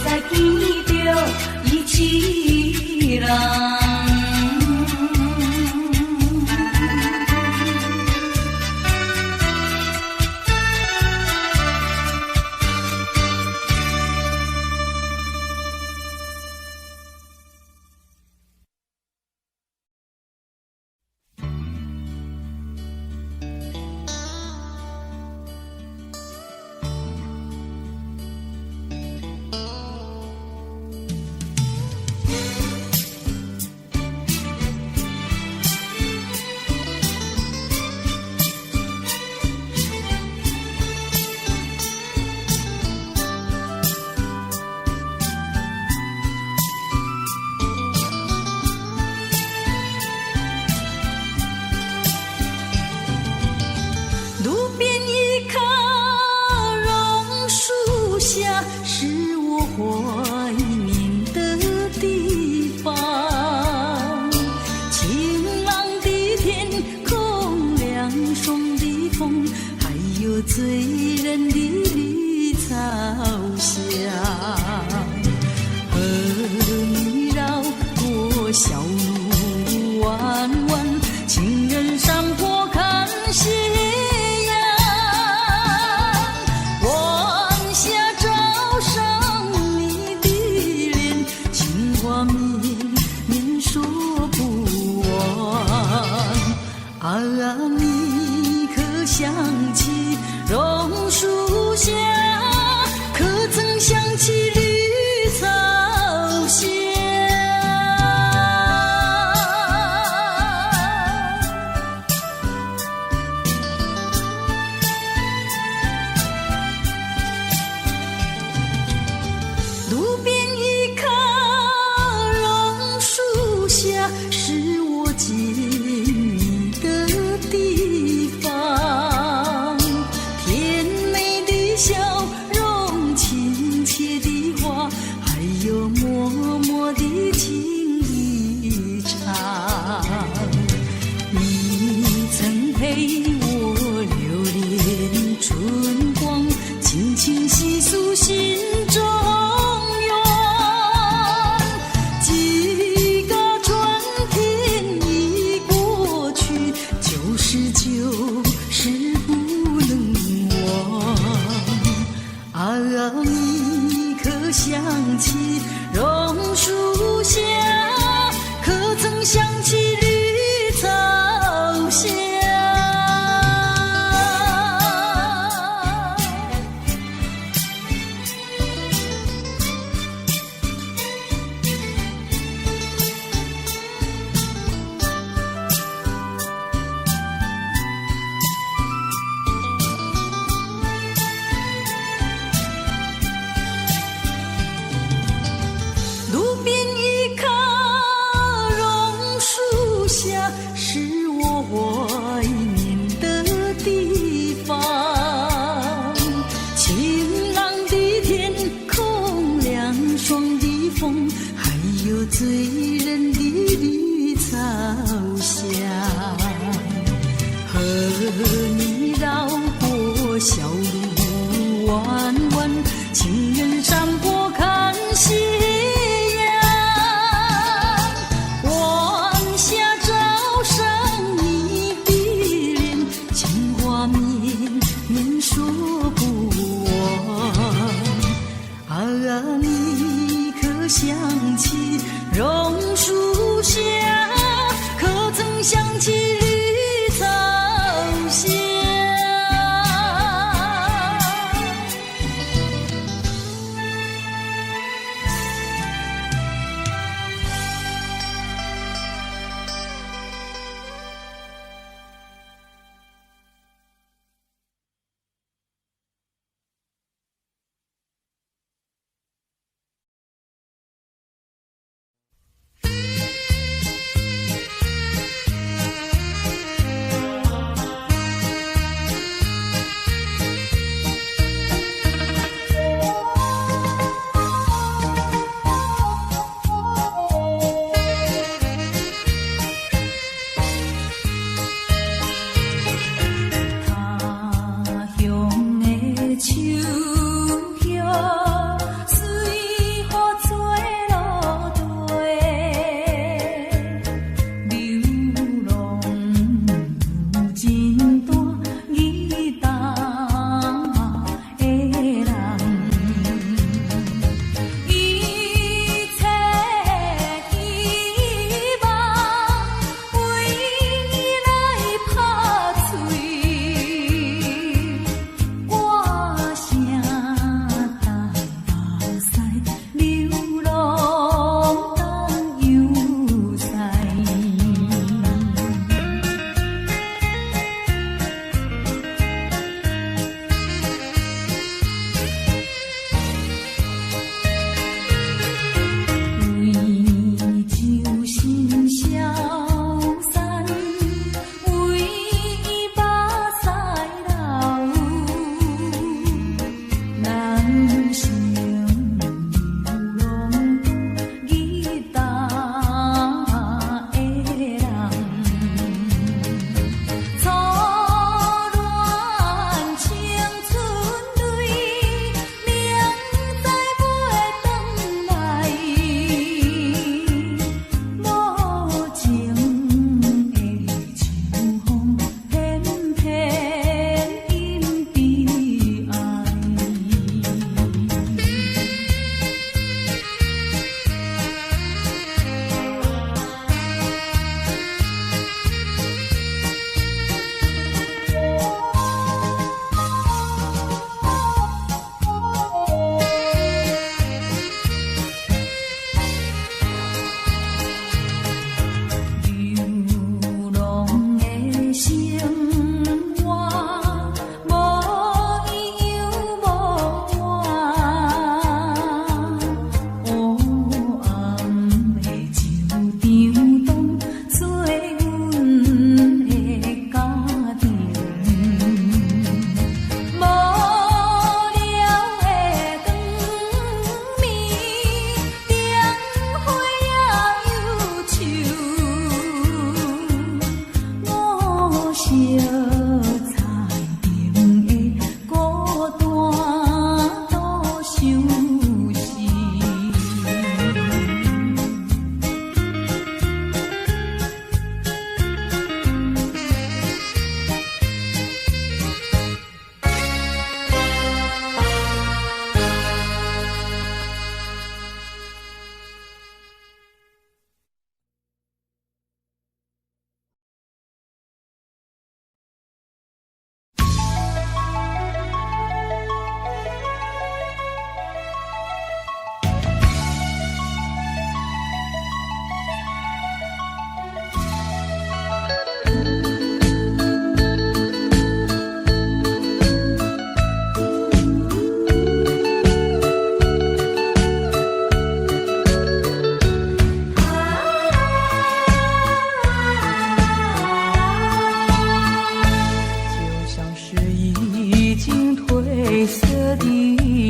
再见到伊一人。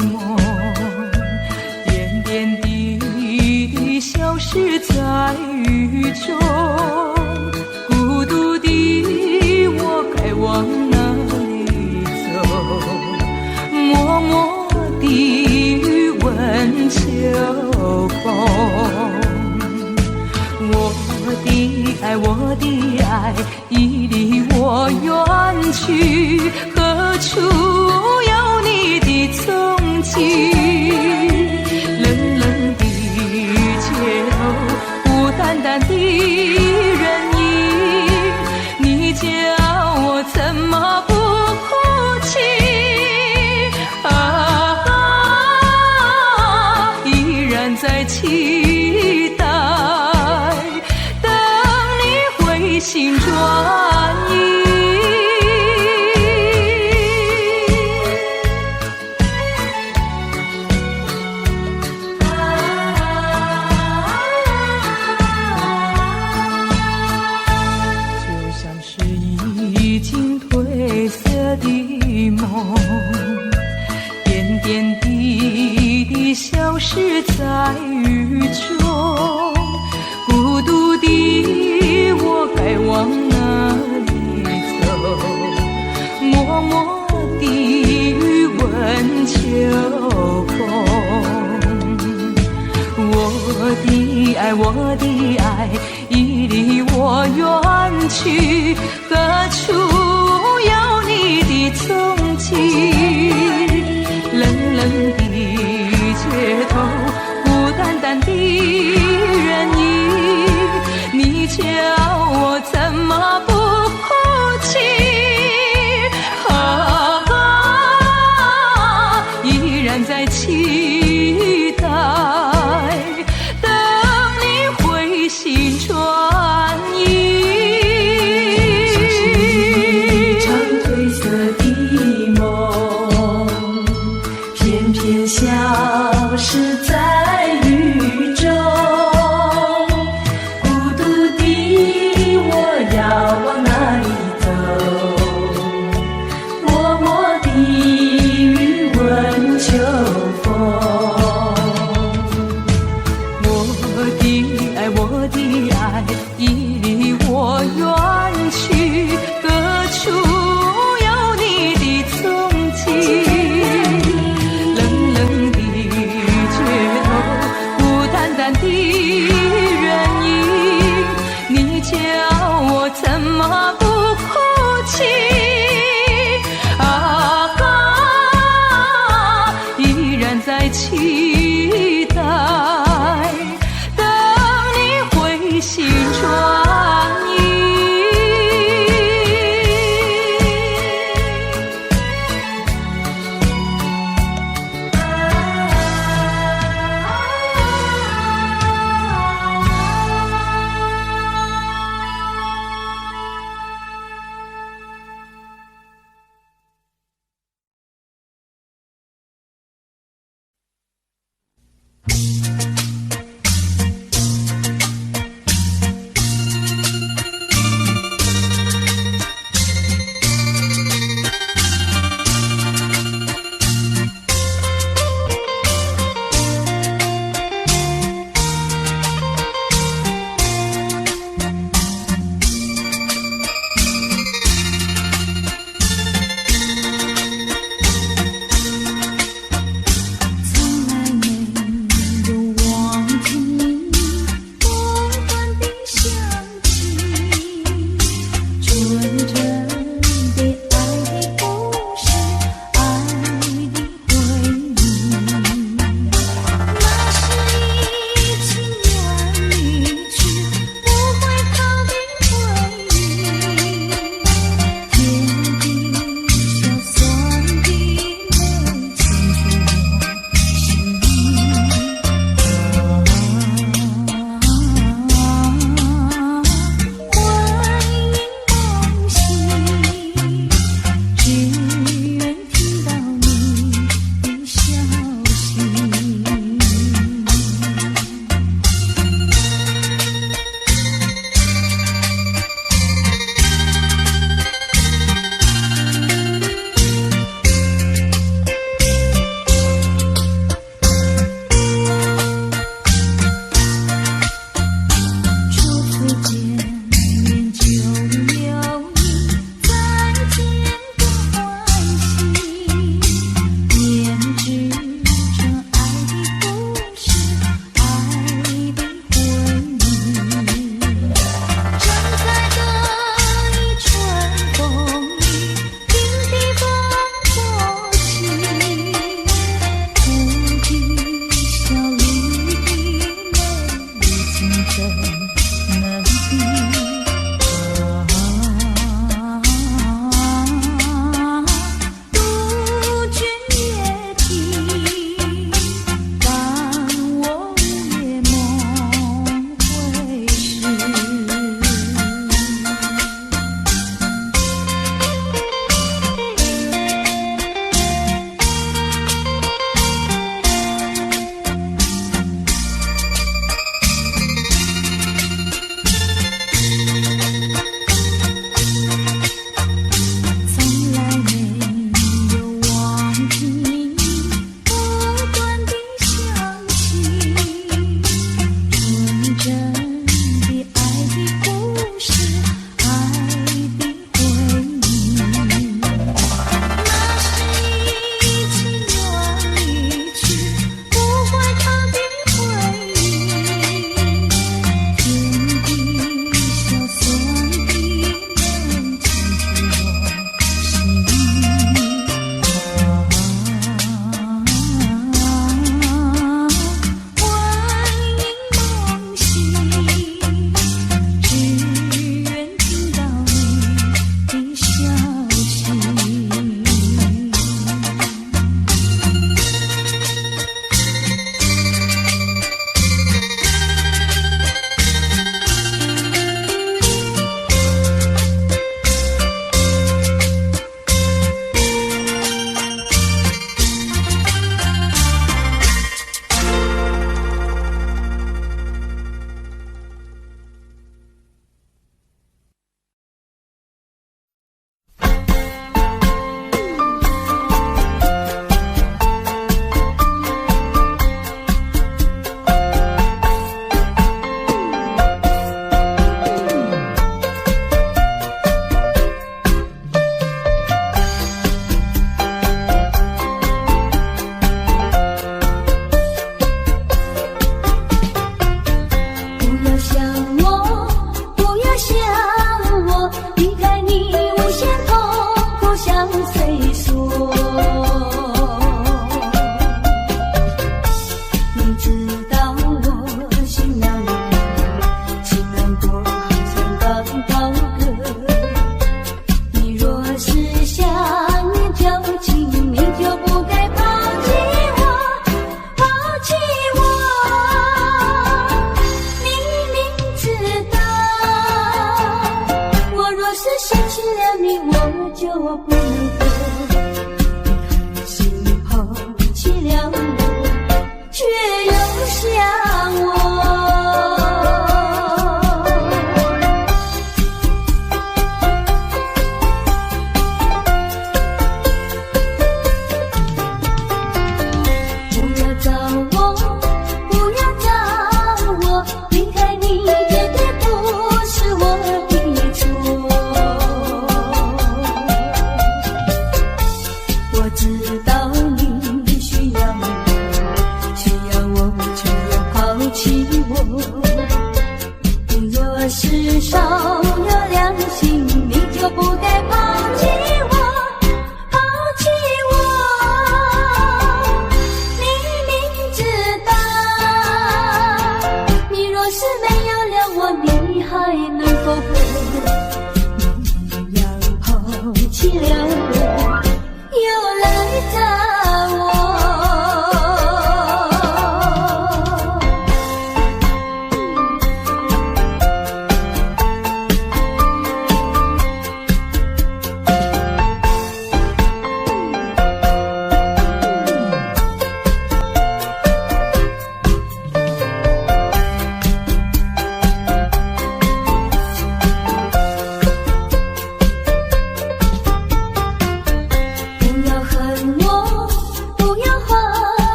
梦，点点滴滴消失在雨中。孤独的我该往哪里走？默默地问秋风。我的爱已离我远去，何处有你的踪迹？冷冷的街头，孤单单的人影，你叫我怎么不哭泣？依然在期待，心转意。就像是已经褪色的梦，点点滴滴消失在雨中。孤独的我该往哪里走？默默地问秋风。我的爱已离我远去，何处有你的踪迹？冷冷的街头，孤单单的人影，你叫我怎么不哭泣？依然在期待，等你回心转意。一场褪色的梦，偏偏消失在雨中。往哪里走？默默地问秋风。我的爱已离我远去，何处有你的踪迹？冷冷的街头，孤单单的人影，你叫我怎么不哭泣？依然在期待，等你回心转意。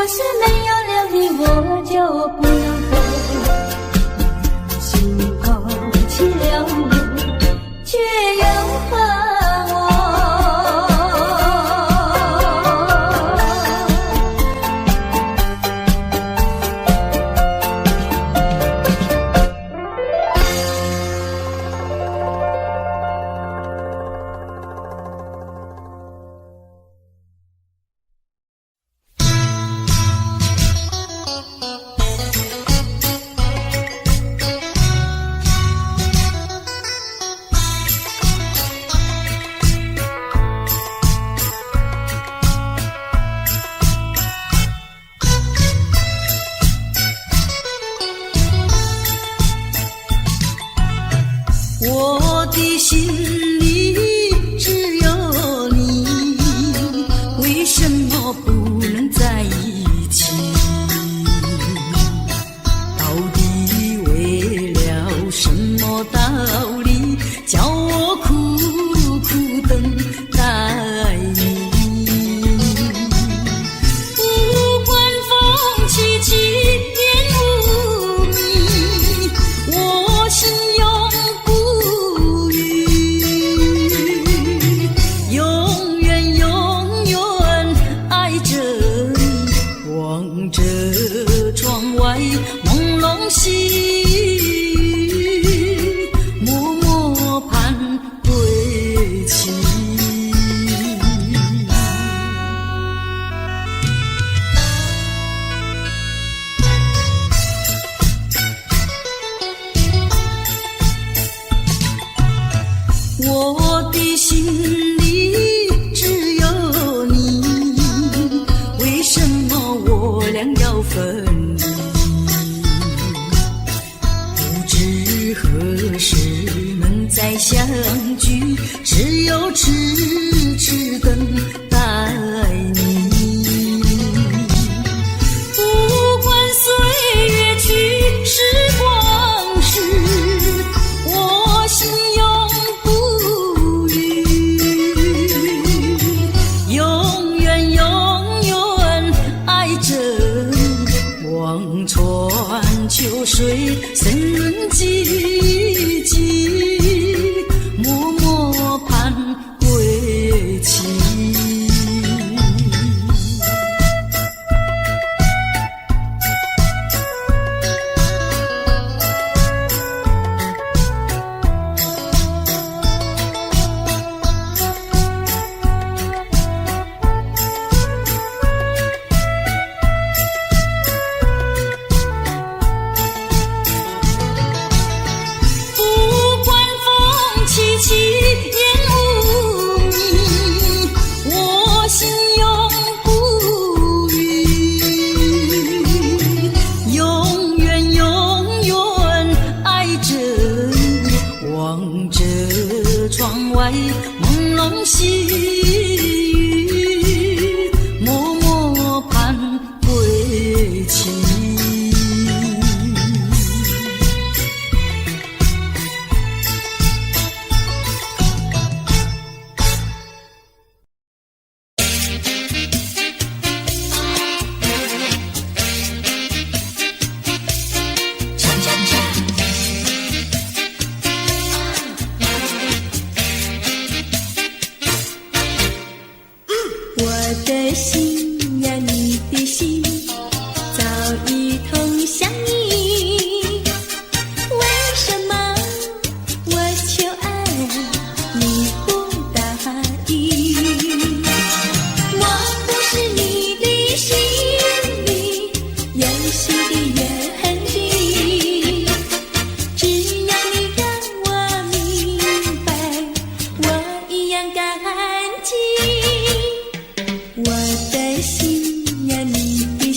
是没有了你，我就不能活。心头起了你，却又恨我。我的心里只有你，为什么不能在一起？到底为了什么道理，叫我苦苦等待你？不管风起起，烟雾迷，我心永不永远永远爱着你，望着窗外朦胧细雨，默默盼归期。我的心里只有你，为什么我俩要分离？不知何时能再相聚，只有痴痴等待你。不管岁月去，时光逝，我心永不永远永远爱着你，望穿秋水，深润寂寂，默默盼归期。不管风起起，烟雾迷，我心永不永远永远爱着你，望着窗外朦胧细雨，默默盼归期。我的心呀，你的心早已通向你，为什么我求爱你不答应？我不是你的心里游戏的原地，只要你让我明白，我一样感激。我的心呀，你的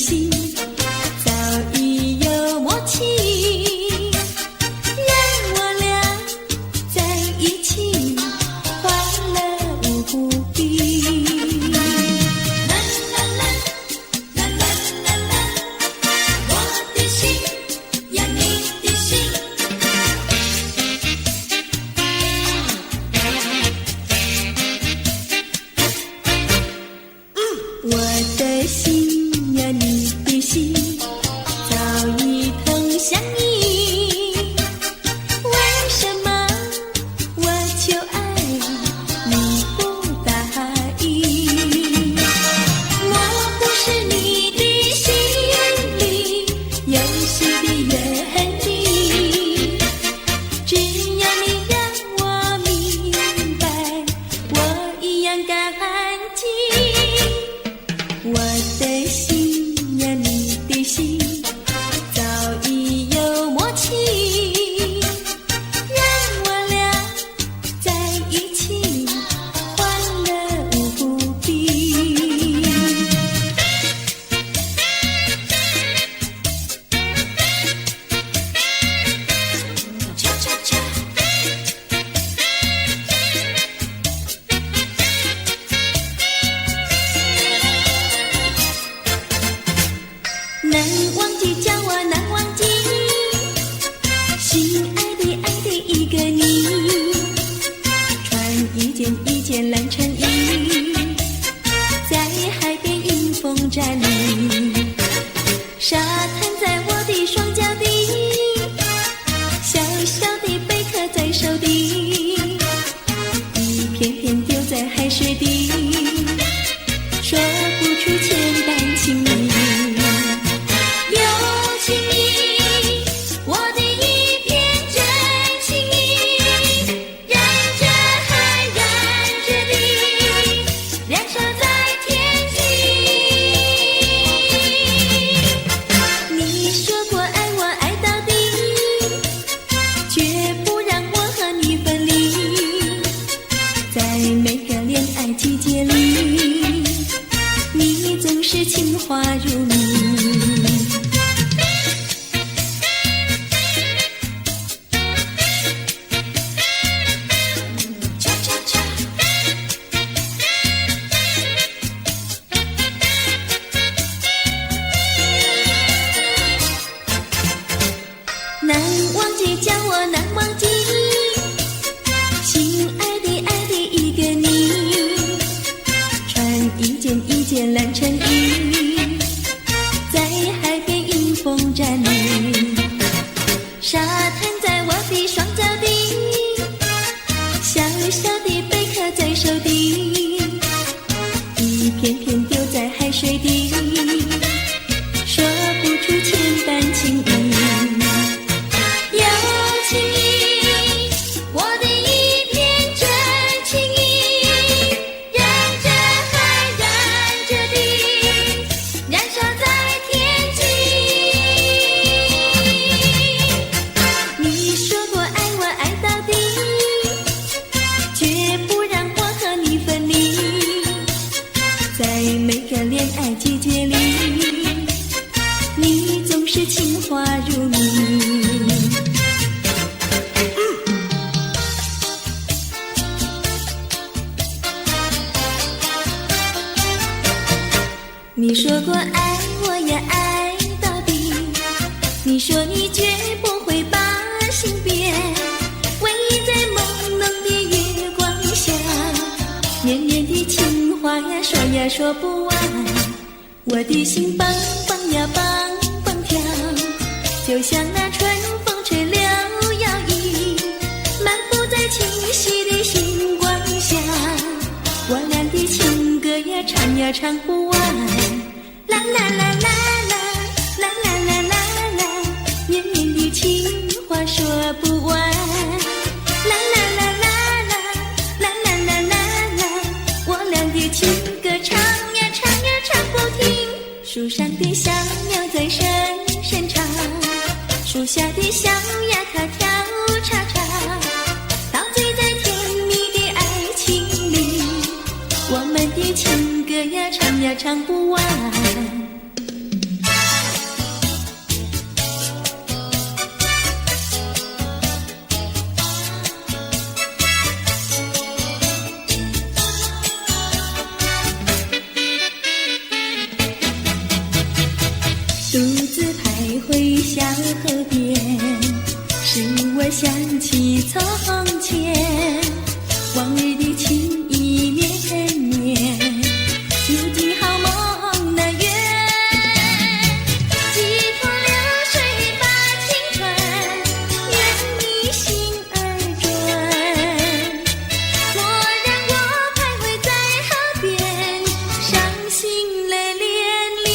的心呀，你的心早已有默契，让我俩在一起欢乐无比。恰恰恰。难忘记，叫我难忘记，心爱的爱的一个你，穿一件蓝衬衣，在海边迎风站立，沙滩在我的双脚底，小小的贝壳在手底，一片片丢在海水底，说不出千般情意。季节里，你总是情话如蜜。恰恰恰。难忘记，叫我难忘记，心爱的爱的一个你。一件蓝衬衣，在海边迎风站立，沙滩在我的双脚底，小小的贝壳在手底，一片片丢在海水底，说不出千般情意。有情意，我的一片真情意，让这燃烧在天际。你说过爱我爱到底，绝不让我和你分离。在每个恋爱季节里，你总是情话如蜜。你说过爱我呀爱到底，你说你绝不会把心变，唯一在朦胧的月光下，绵绵的情话呀说呀说不完，我的心蹦蹦呀蹦蹦跳，就像那春风吹柳摇曳，漫步在清晰的星光下，我俩的情歌呀唱呀唱不完。啦啦啦啦啦，啦啦啦啦啦，绵绵的情话说不完。啦啦啦啦啦，啦啦啦啦啦，我俩的情歌唱呀唱呀唱不停。树上的小鸟在声声唱，树下的小丫它跳叉叉，陶醉在甜蜜的爱情里，我们的情歌呀唱呀唱不完。独自徘徊小河边，使我想起从前，往日的情意绵绵，究竟好梦那远，几托流水把情传，愿你心儿转。莫让我徘徊在河边，伤心泪涟涟。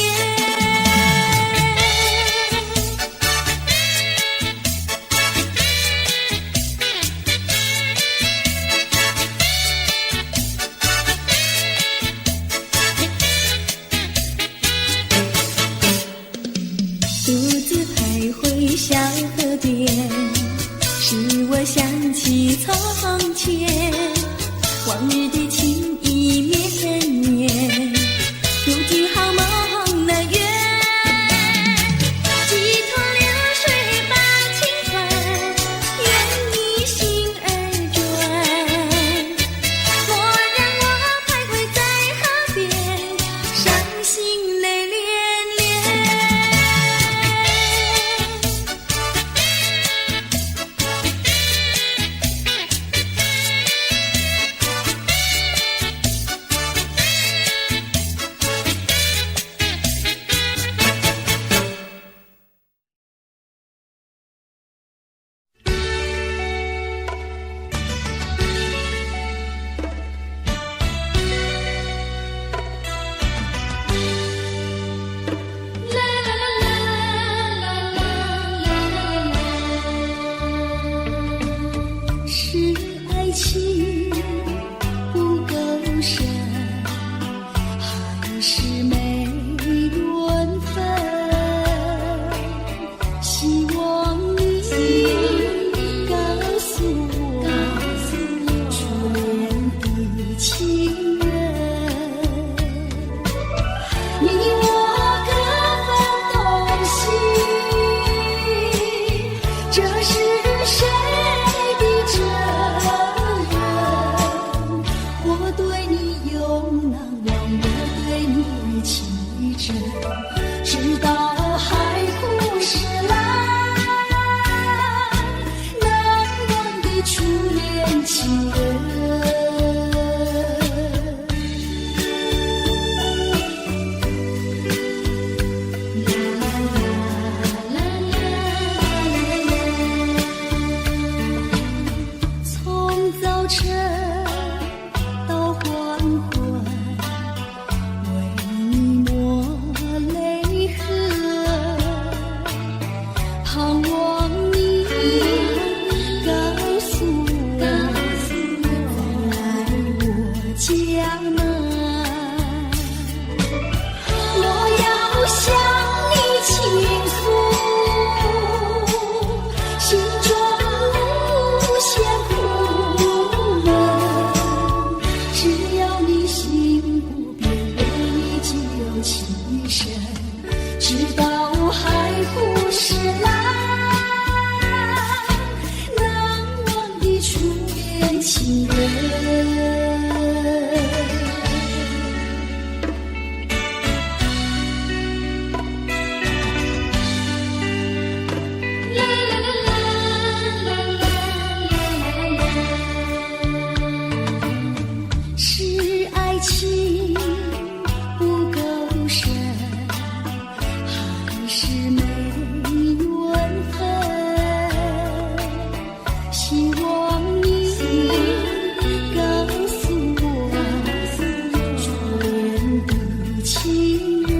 小河边，使我想起从前，往日的情意绵绵，如今好梦难圆。几托流水把情传，愿你心儿转。莫让我徘徊在河边，伤心泪涟涟。是爱情不够深，还是没缘分？希望你告诉我，初恋的情人，你我各分东西，这是谁的责任？我对你永难忘，我对你情真，直到海枯石烂，难忘的初恋情人。从早晨到黄昏，为你抹泪痕，盼望你告诉我，来我家门。我要向你倾诉心中无限苦闷，只要你心不变，为你只有情深，直到海枯石烂，难忘的初恋情人。是爱情不够深，还是没缘分？希望你告诉我，初恋的情人，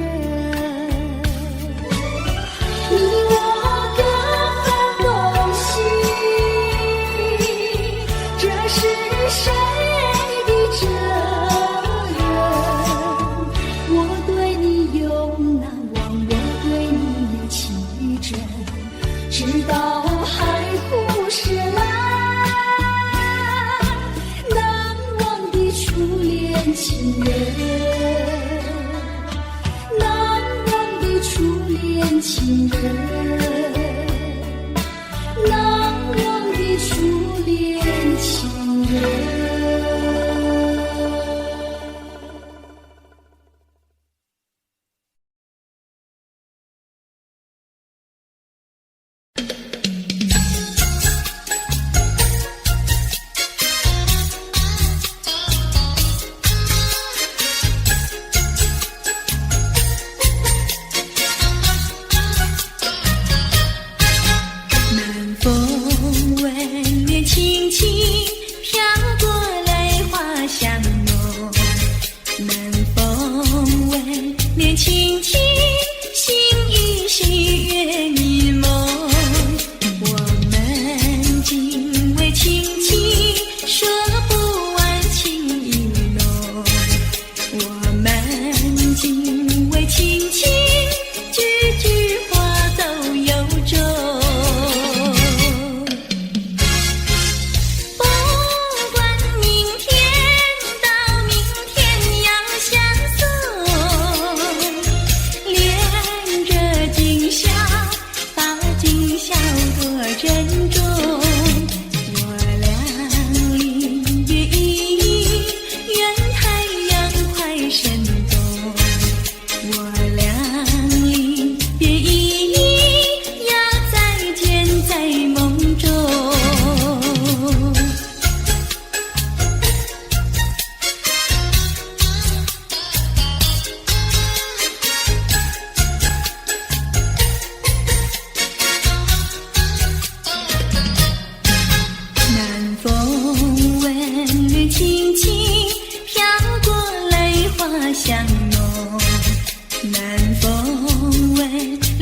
你我各分东西，这是谁的责任？我对你永难忘，我对你情真，直到海枯石烂，难忘的初恋情人，难忘的初恋情人，难忘的初恋情人。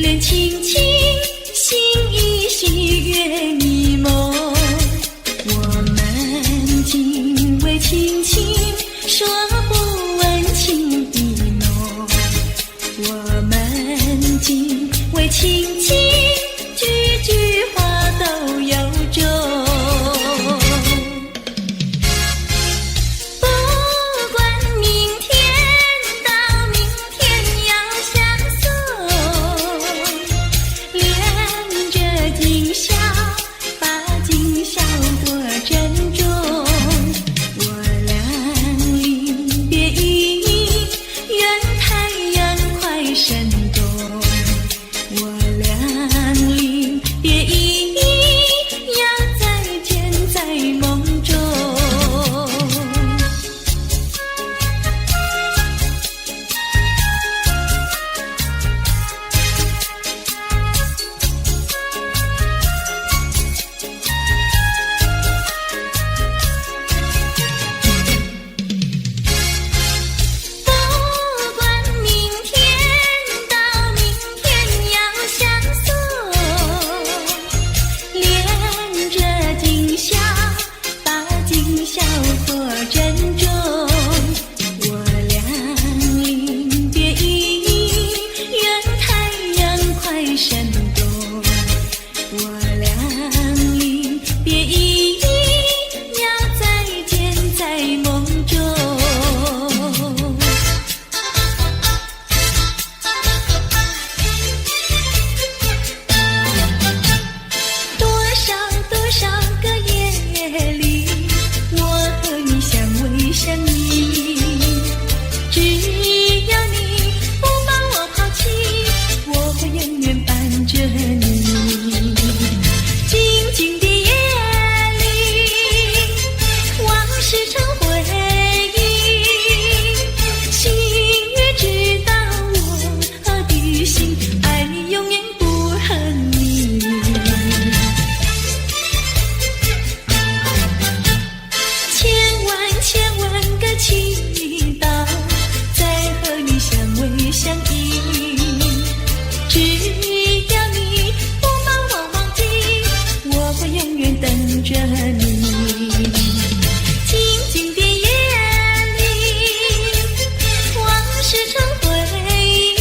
愿轻轻，心依稀，愿一梦。我们仅为轻轻，说不问情意浓。我们仅为轻轻，句句话都有衷。不管明天到明天要相送，恋着今宵，把今宵多珍重。我俩临别依依，愿太阳快升东。我俩临别依依，要再见在梦中。不管明天到明天要相送，恋着今宵，把今宵多珍重。我俩临别依依，愿太阳快升东。我俩临别依依，要再见在梦中。多少个夜里，我和你相偎相依。只要你不把我抛弃，我会永远伴着你。静静的夜里，往事成回忆，心也知道我的心，爱你永远不恨你。千万个祈祷，再和你相偎相依。只要你不把我忘记，我会永远等着你。静静的夜里，往事成回忆，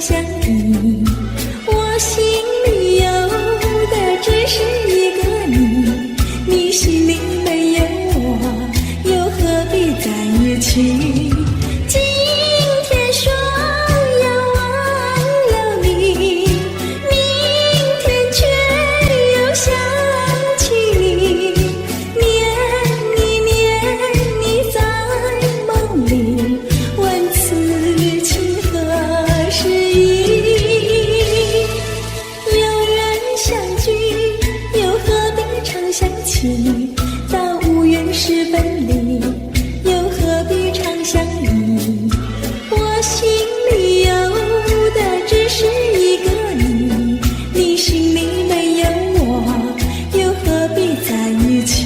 相依。我心里有的只是一个你，你心里没有我，又何必在一起？今天说要忘了你，明天却又想起你，念你在梦里，问此情何时已？有缘相聚，又何必常想起？到无缘时分离，又何必常相依？我心里有的只是一个你，你心里没有我，又何必在一起？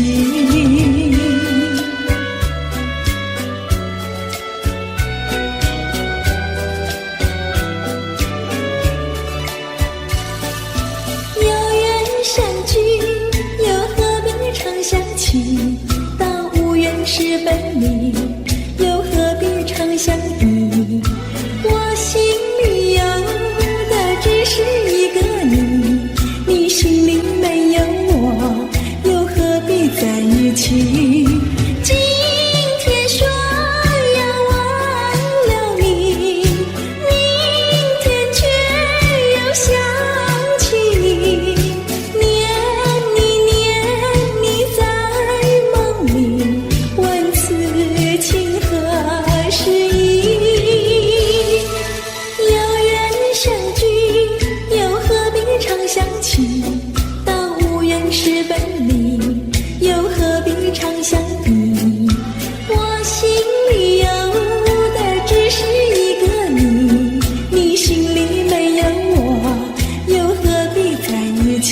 有缘相聚，又何必常想起？到无缘时分离，又何必常相依？我心里有的只是一个你，你心里没有我，又何必在一起？今天说要忘了你，明天却又想起你，念你在梦里，问此情何时已？有缘相聚，又何必常想起？到无缘时分离，又何必常相依？我心里有的只是一个你，你心里没有我，又何必在一起？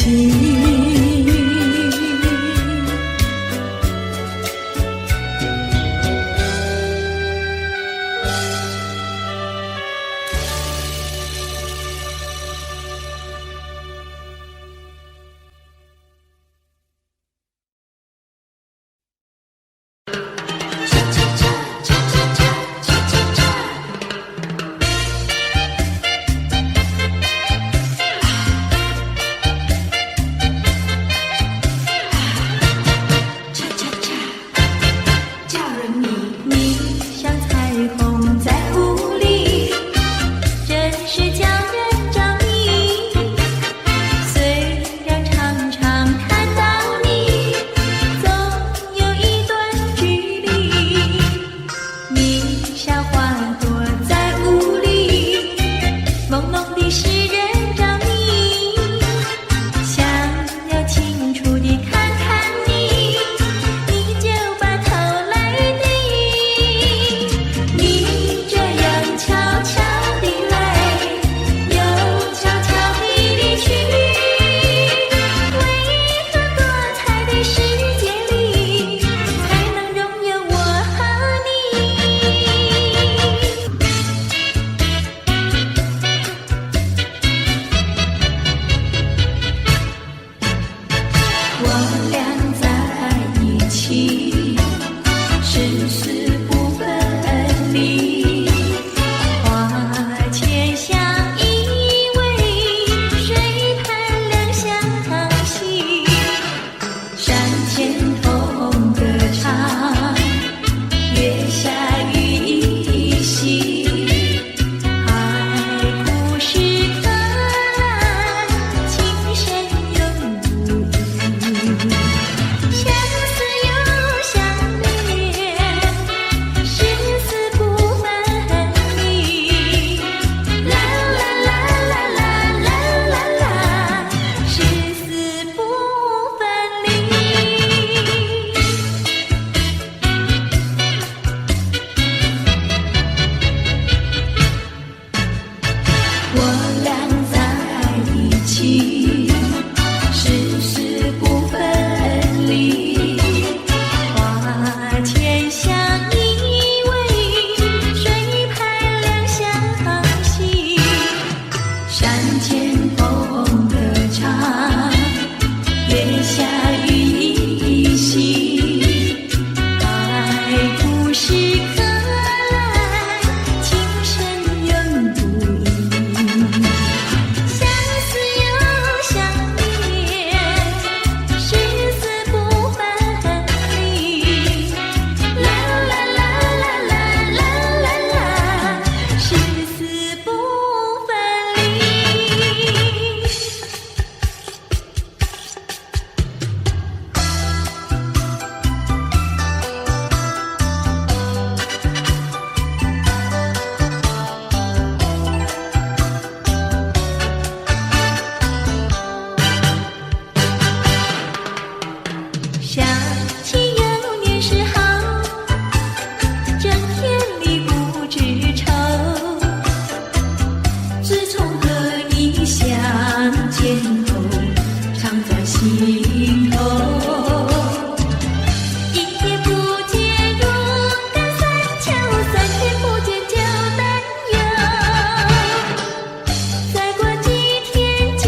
想起幼年时好，整天里不知愁。自从和你相见后，常在心头。一天不见如隔三秋，三天不见就担忧。再过几天见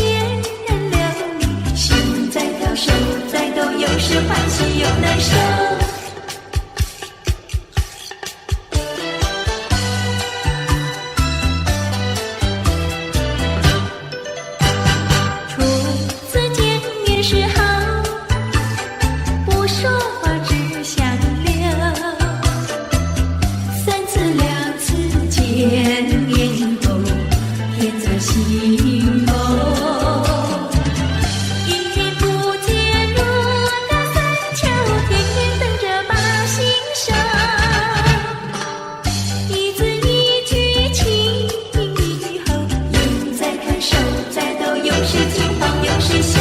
了你，心在跳，手在抖，有时欢喜又难受。初次见面时好，不说话只相留。三次两次见面后，甜在心头。一天不见如隔三秋，天天等着把心收。一字一句情以后，眼在看，手在抖，有时惊慌有时羞。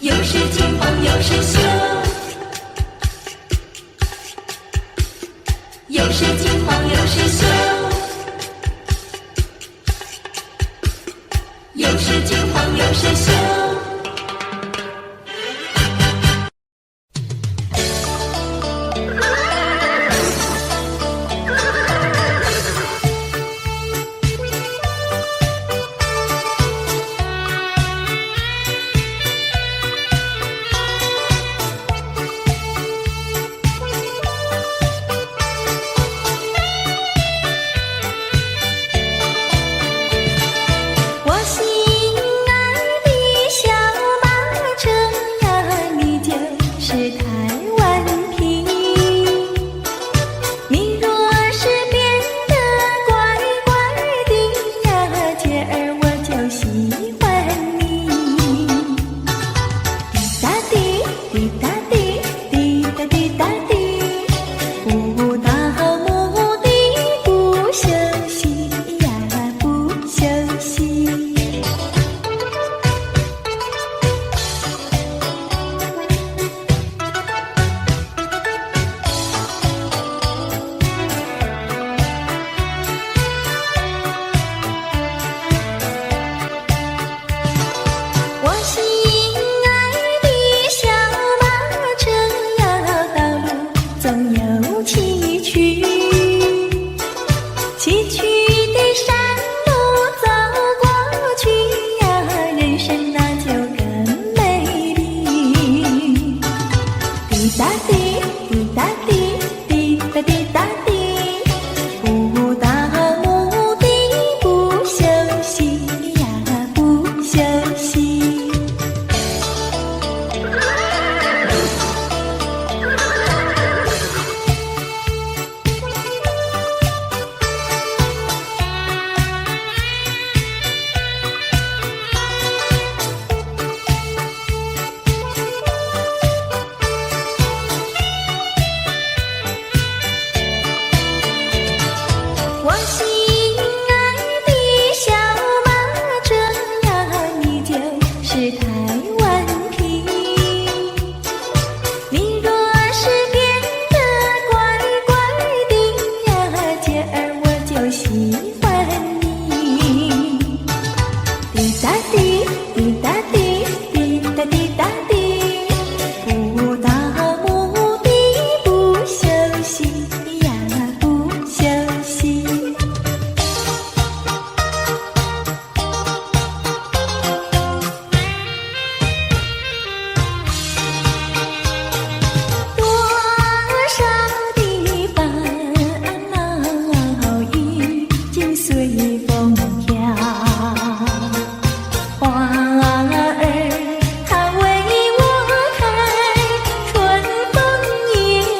有时惊慌有时羞，有时惊慌有时羞，有时惊慌有时羞。我心爱的小马车呀，你就是台湾瓶。你若是变得乖乖的呀，姐儿我就喜欢你。滴答滴，滴答滴，滴答滴答滴，不到目的不休息呀，不休息。我心爱的小马车呀，道路总有崎岖，崎岖的山路走过去呀，人生那就更美丽。滴答滴，滴答滴，滴答滴答滴，不到目的不休息呀，不休息。我心爱的小马车呀，你就是台湾瓶。你若是变得乖乖的呀，姐儿我就喜欢你。滴答滴，滴答滴，滴答滴答滴，不到目的不休息呀，不休息。多少的烦恼已经随风飘，花儿它为我开，春风也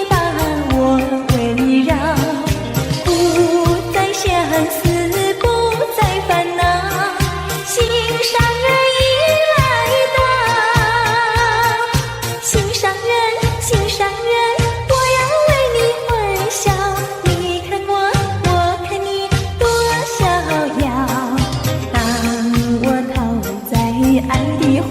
把我围绕，不再相思，不再烦恼，心上人已来到。心上人，心上人，我要为你欢笑。你看我，我看你，多逍遥。当我投在爱的怀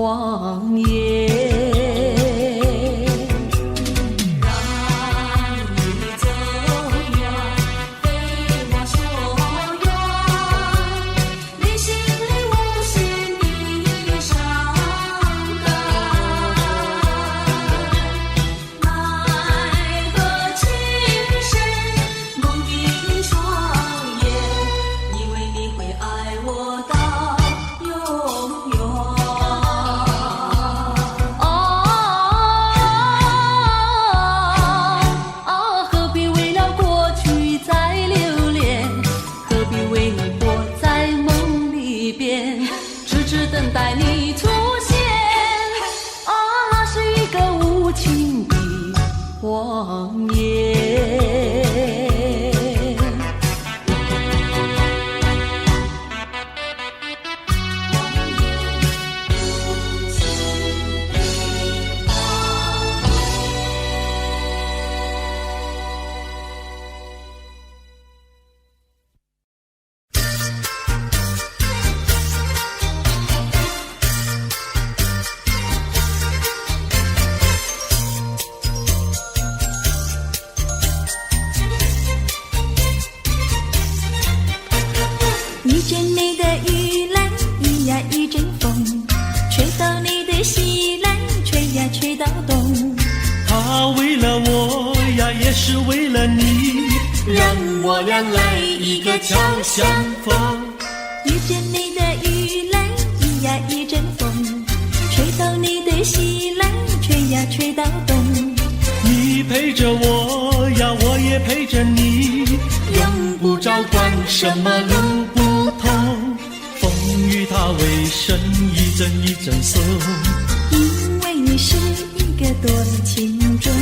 荒野。荒野。一阵你的雨来，一呀一阵风，吹到你的西来，吹呀吹到东。他为了我呀，也是为了你，让我俩来一个交相逢。一阵你的雨来，一呀一阵风，吹到你的西来，吹呀吹到东。你陪着我呀，我也陪着你，用不着管什么路不同，风雨它为身一阵一阵送，因为你是一个多情种，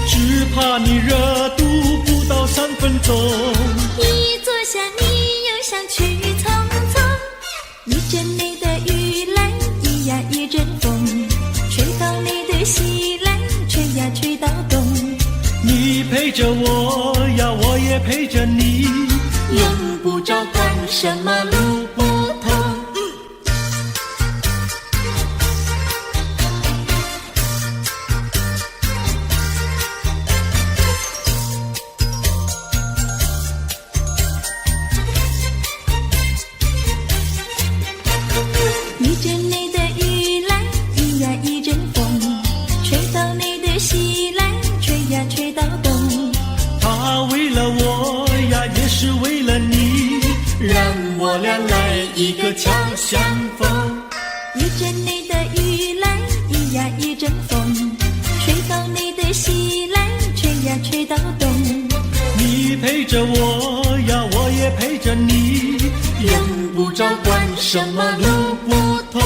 只怕你热度不到3分钟。一坐下你又想去匆匆，一阵你的雨来，一呀一阵风，吹到你的西来，吹呀吹到东。你陪着我呀，我也陪着你，用不着管什么路不同。一阵你的雨来，一呀一阵风，吹到你的西来，吹呀吹到东。他为了我呀，也是为了你，让我俩来一个交相逢。一阵你的雨来，一呀一阵风，吹到你的西来，吹呀吹到东。你陪着我呀，我也陪着你，用不着管什么路不同，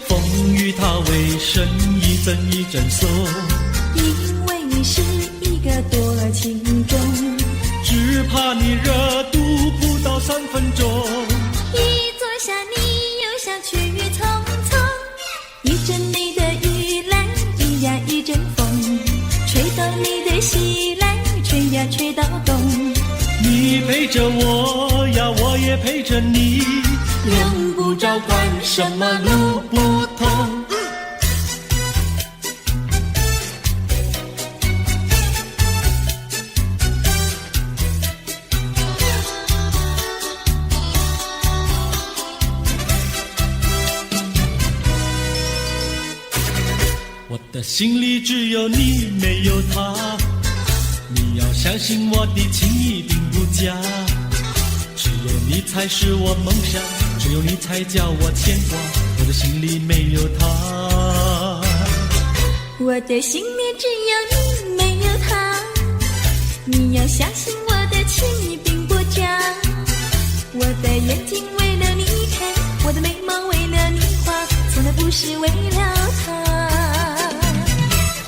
风雨它为身一阵一阵送，因为你是一个多情种，只怕你热度不到3分钟。一坐下你又想去匆匆，一阵你的雨来，一呀一阵风，吹到你的西来，吹呀吹到东。你陪着我呀，我也陪着你，用不着管什么路不同。我的心里只有你，没有他。你要相信我的情谊并不假，只有你才是我梦想，只有你才叫我牵挂。我的心里没有他，我的心里只有你，没有他。你要相信我的情谊并不假，我的眼睛为了你开，我的眉毛为了你画，从来不是为了他。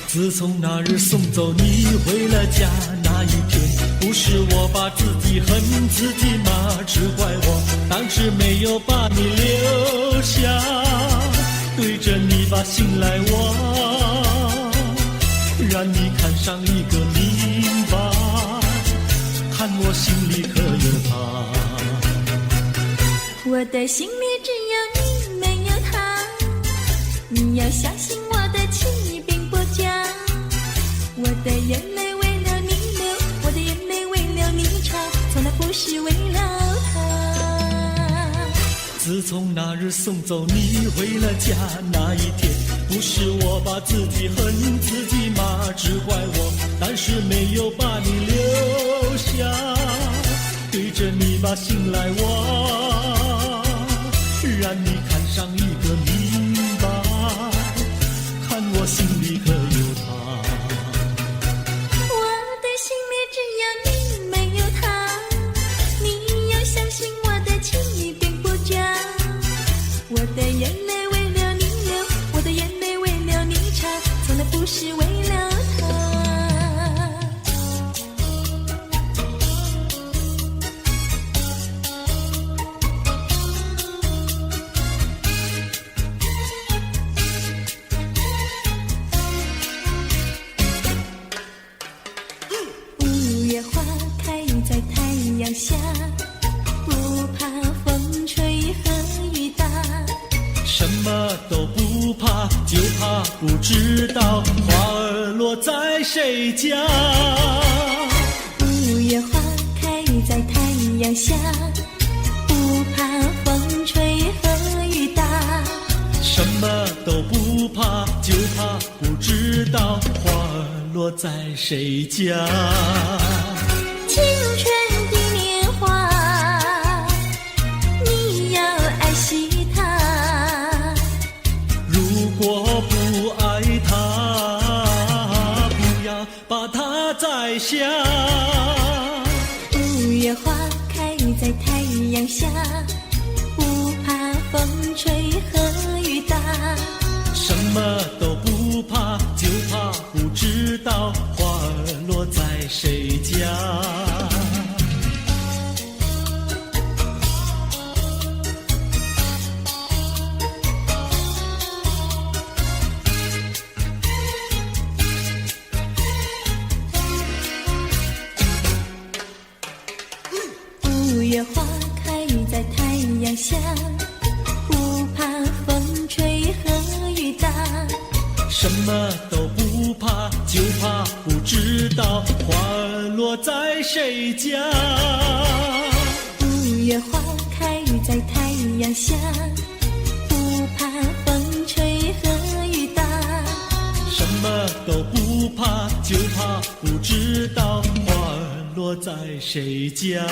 自从那日送走你回了家那一天，不是我把自己恨自己吗？只怪我当时没有把你留下，对着你把心来挖，让你看上一个明白，看我心里可有他。我的心里只有你，没有他。你要相信我的情并不假，我的眼泪为了你流，我的眼泪为了你擦，从来不是为了他。自从那日送走你回了家那一天，不是我把自己恨自己吗？只怪我当时没有把你留下，对着你把心来挖，让你看上一个明白，看我心里可有他。我的心里只有你没有他，你要相信我的情意并不假，我的眼泪为了你流，我的眼泪为了你擦，从来不是为了他。五月花开在太阳下，不怕风吹和雨打，什么都不怕，就怕不知道花儿落在谁家。五月花开在太阳下，不怕风吹和雨打，什么都不怕，就怕不知道花儿落在谁家。青春的年华，你要爱惜它。如果不爱它，不要把它摘下。五月花开在太阳下，不怕风吹和雨打，什么都不怕，就怕不知道花儿落在谁家。五月花开在太阳下，不怕风吹和雨打，什么都不怕，就怕不知道花儿落在谁家。五月花开在太阳下，不怕风吹和雨打，什么都不怕，就怕不知道花儿落在谁家。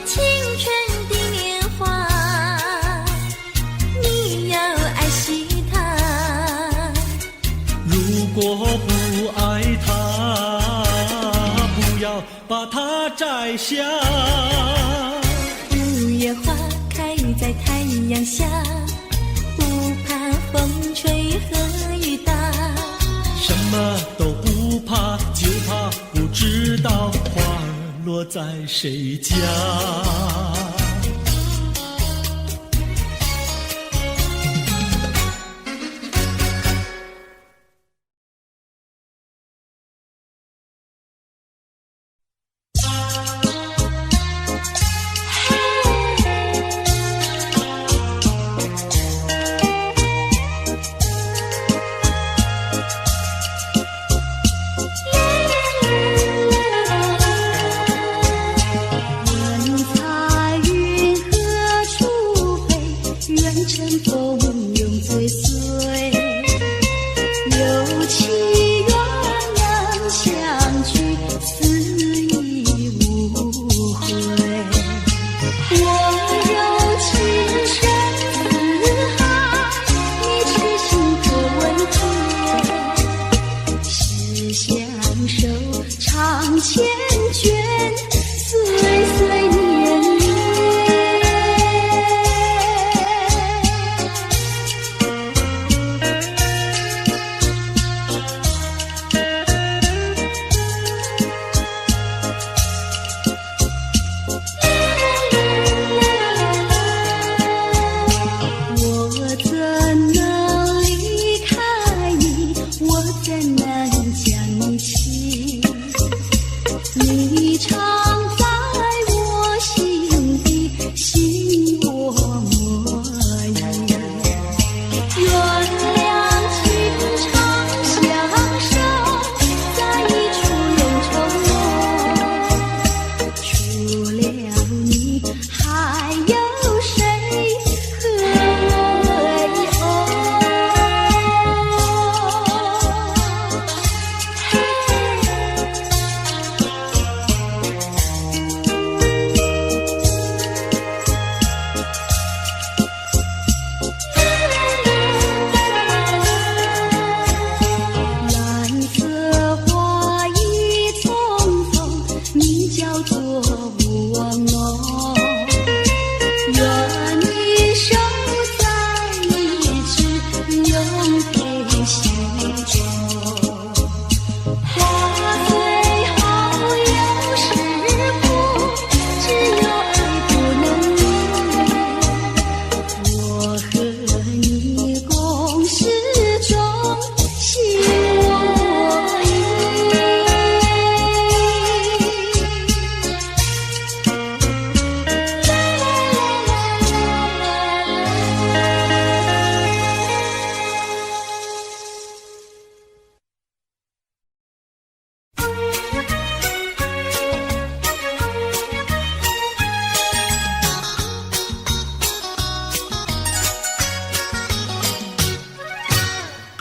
青春的年华，你要爱惜它。如果不爱它，不要把它摘下。五月花开在太阳下，不怕风吹和雨打，什么都不怕，就怕不知道花儿落在谁家。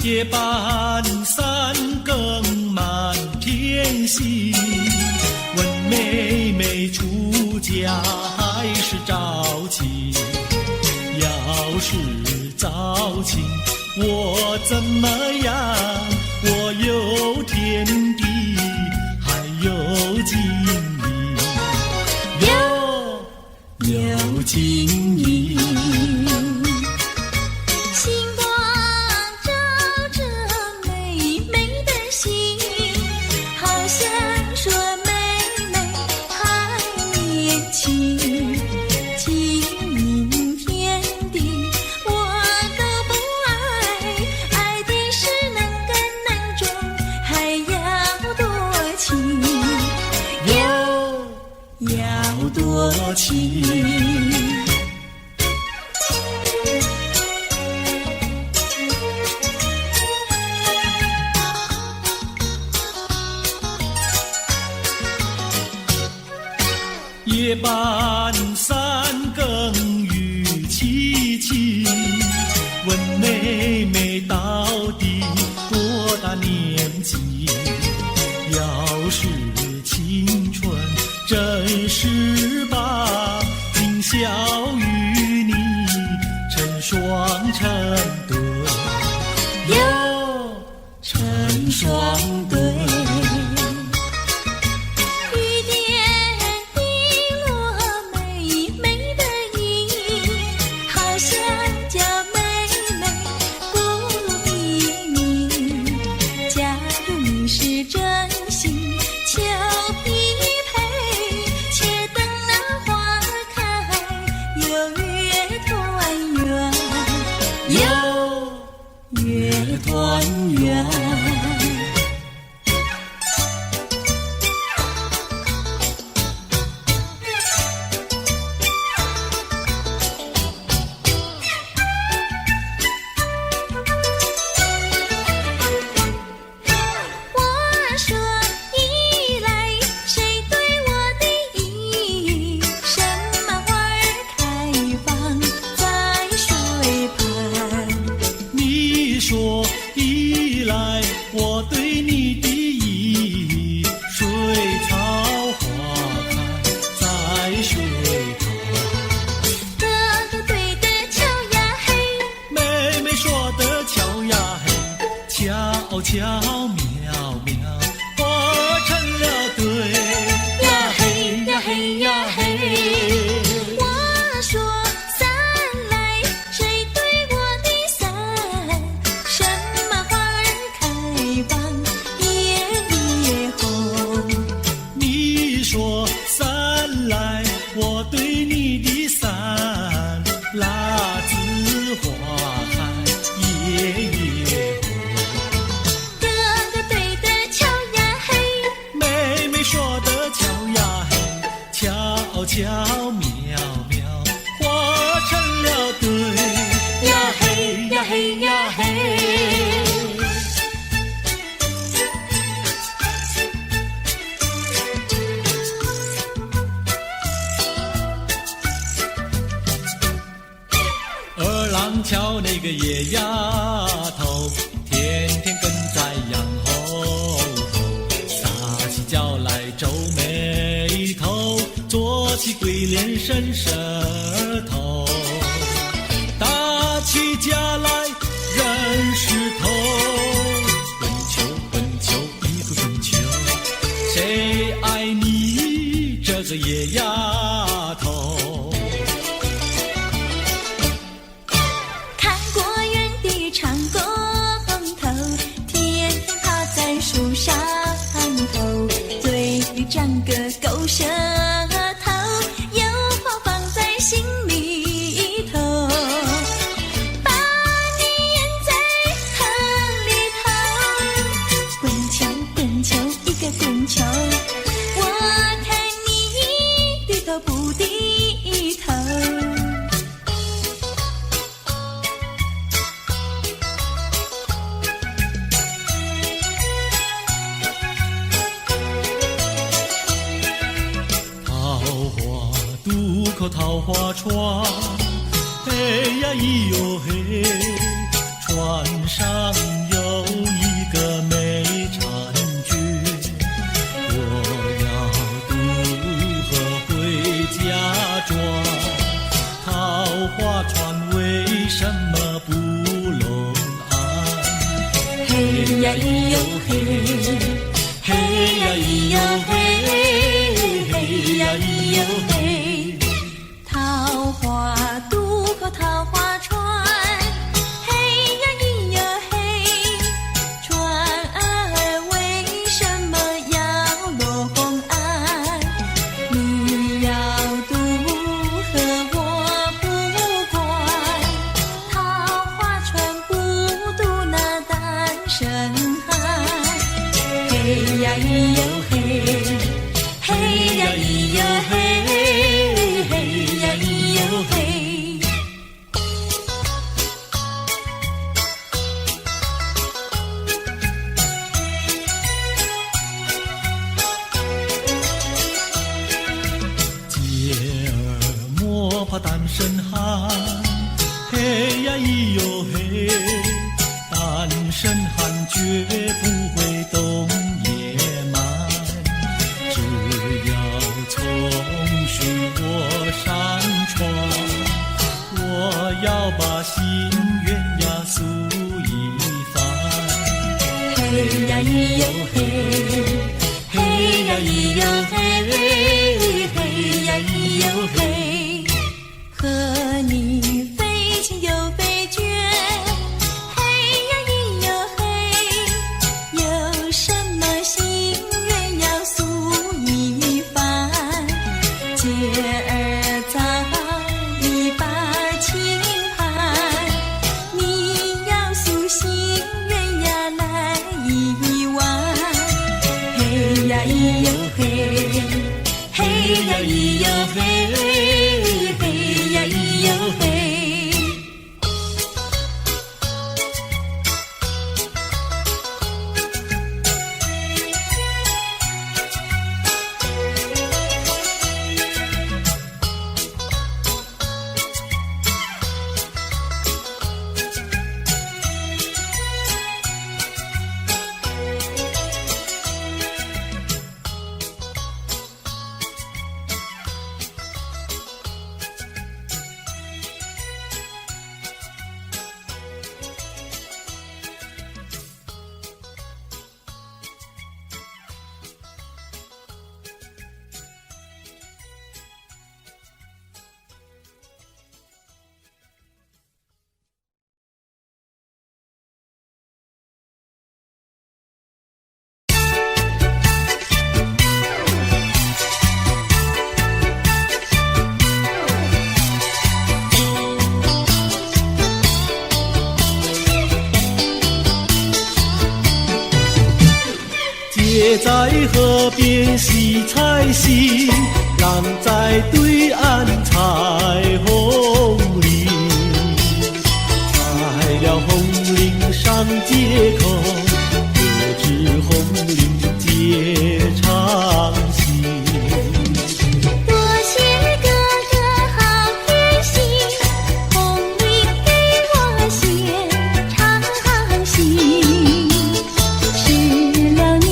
夜半三更满天星，问妹妹出嫁还是早亲？要是早亲，我怎么样？我有天地，还有金银，有金银。多情。夜半三更雨凄凄，问妹妹到底多大年纪？要是青春真是把，今宵与你成双成对，哟，成双对。团圆。我说依来，谁对我的意？什么花儿开放在水畔？你说依来，我对你的意，水草花开在水旁。哥哥对的巧呀嘿，妹妹说的巧呀嘿，巧巧妙妙，活成了对呀嘿呀嘿呀嘿。我说伞来，谁对我的伞？什么花儿开放夜夜红？你说伞来，我对你的伞，辣子花开夜夜红。哥哥对的巧呀嘿，妹妹说的巧呀嘿，巧巧妙妙，活成了对呀嘿呀嘿呀嘿。二郎桥那个野丫头，天天跟在羊后头，撒起娇来皱眉头，做起鬼脸伸舌头，打起架来人石头，滚球滚球一个滚球，谁爱你这个野丫头？看过园的长工头，天天趴在树上头，嘴里长个狗舌头，有话放在心里头，把你咽在汤里头。滚球滚球一个滚球，我看你低头不低头。渡口桃花船，嘿呀咿哟嘿，船上有什么不拢岸？嘿呀咿哟嘿，嘿呀咿哟嘿，嘿呀咿哟嘿。桃花渡过桃花船，嘿呀咿哟嘿。船儿为什么要落红岸？你要渡河我不管，桃花船不渡那单身汉。嘿呀咿哟嘿，嘿呀咿哟嘿，嘿呀咿哟嘿。姐儿莫怕单身汉，嘿呀咿哟嘿，单身汉绝不会懂野蛮，只要从许我山川，我要把心愿呀诉一番。嘿呀咿哟嘿，嘿呀咿哟嘿，嘿呀咿哟嘿。和你非亲又非眷，嘿呀咿哟嘿。有什么心愿要诉一番？姐儿早已把情盼，你要诉心愿呀来一碗。嘿呀咿哟嘿，嘿呀咿哟嘿，嘿呀咿哟嘿。姐在河边洗菜洗，浪在对岸采红菱。采了红菱上街口，可知红菱结长情。多谢哥哥好偏心，红菱给我写长信。失了你，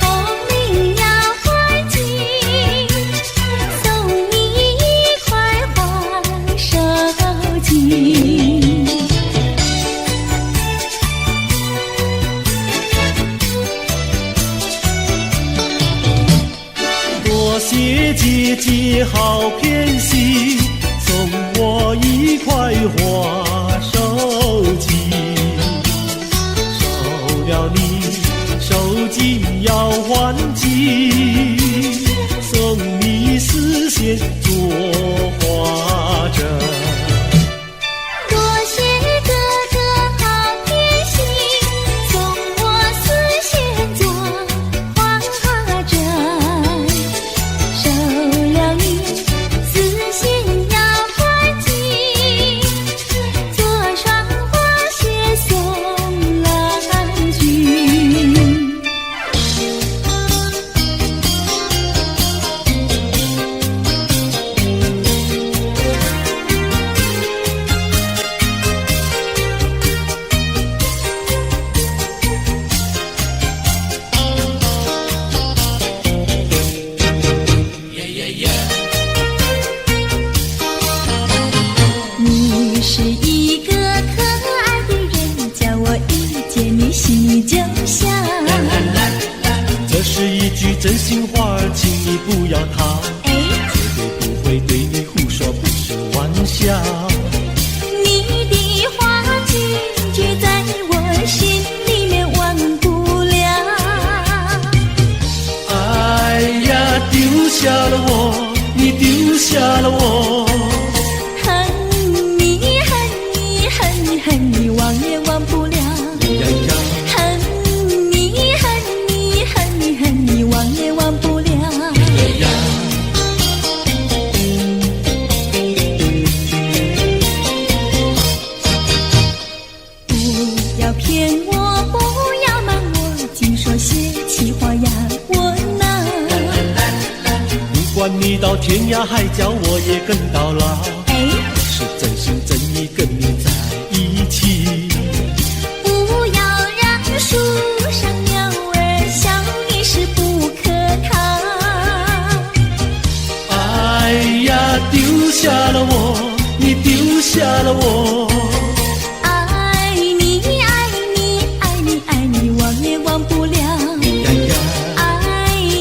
红菱要还紧，送你一块黄手巾。多谢姐姐好偏心，送我一块花手巾。收了你手巾要还紧，送你丝线做花针。多谢哥哥好偏心，送我丝线做花针。收了你丝线要还紧，做双花鞋送郎君。你是一喜就笑。这是一句真心话，请你不要逃，绝对不会对你胡说，不是玩笑。你的话句句在我心里面忘不了。哎呀，丢下了我，你丢下了我，恨你恨你恨你恨你忘也忘不了。恨你恨你恨你恨你忘也忘不了。不要骗我，不要瞒我，净说些气话呀我呐。不管你到天涯海角，我也跟到老，是真心真意跟你在一起。不要让树上鸟儿笑你是不可逃。哎呀，丢下了我，你丢下了我，爱你爱你爱你爱你忘也忘不了。爱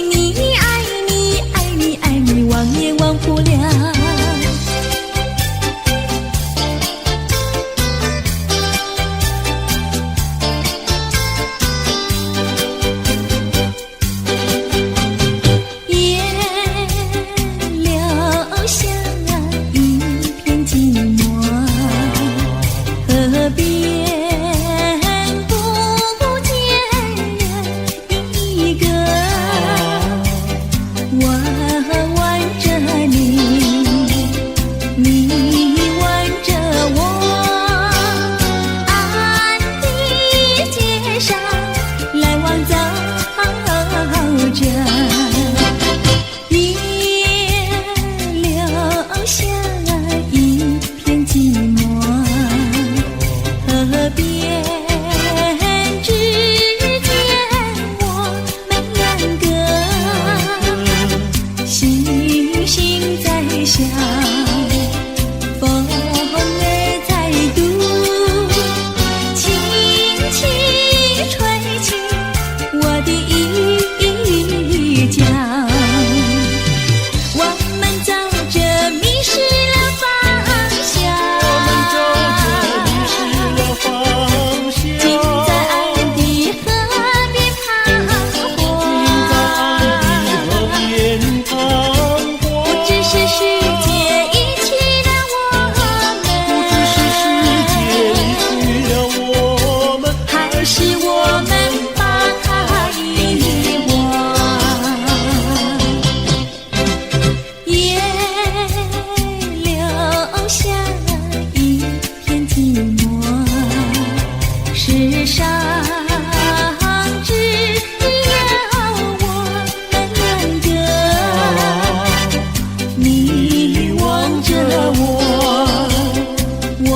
你爱你爱你爱你忘也忘不了。也留下一片寂寞，河边不见人一个。我挽着你，你挽着我，暗的街上来往走着，也留下一片寂寞。河边只见我们两个，星星在笑，风儿在读，轻轻吹起我的衣角。我们走着迷失了方向，竟在爱的河边彷徨。不知是世界遗弃了我们，还是我们把它遗忘。也留下一片寂寞，世上只有我们两个。你望着我，我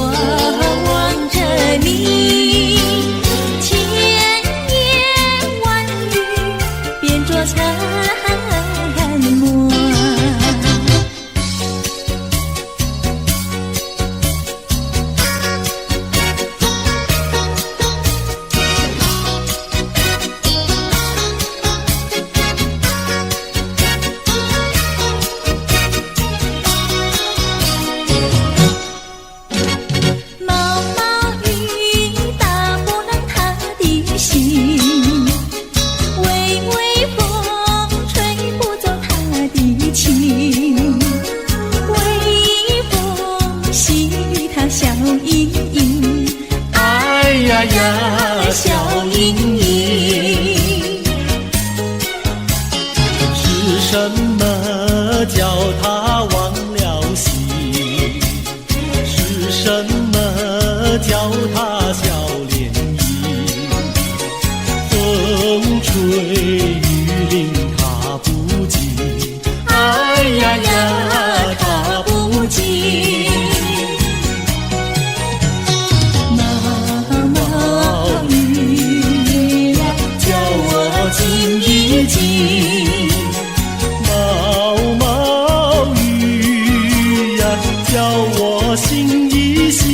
望着你，千言万语变作沉默。毛毛雨打不烂他的心，微微风吹不走他的情，微风细雨他笑盈盈，哎呀呀，笑盈盈。是什么叫他忘了心？是什么叫他笑脸迎？风吹雨淋他不及，哎呀呀，他不及。毛毛雨呀，叫我静一静。毛毛雨呀，叫我心一心。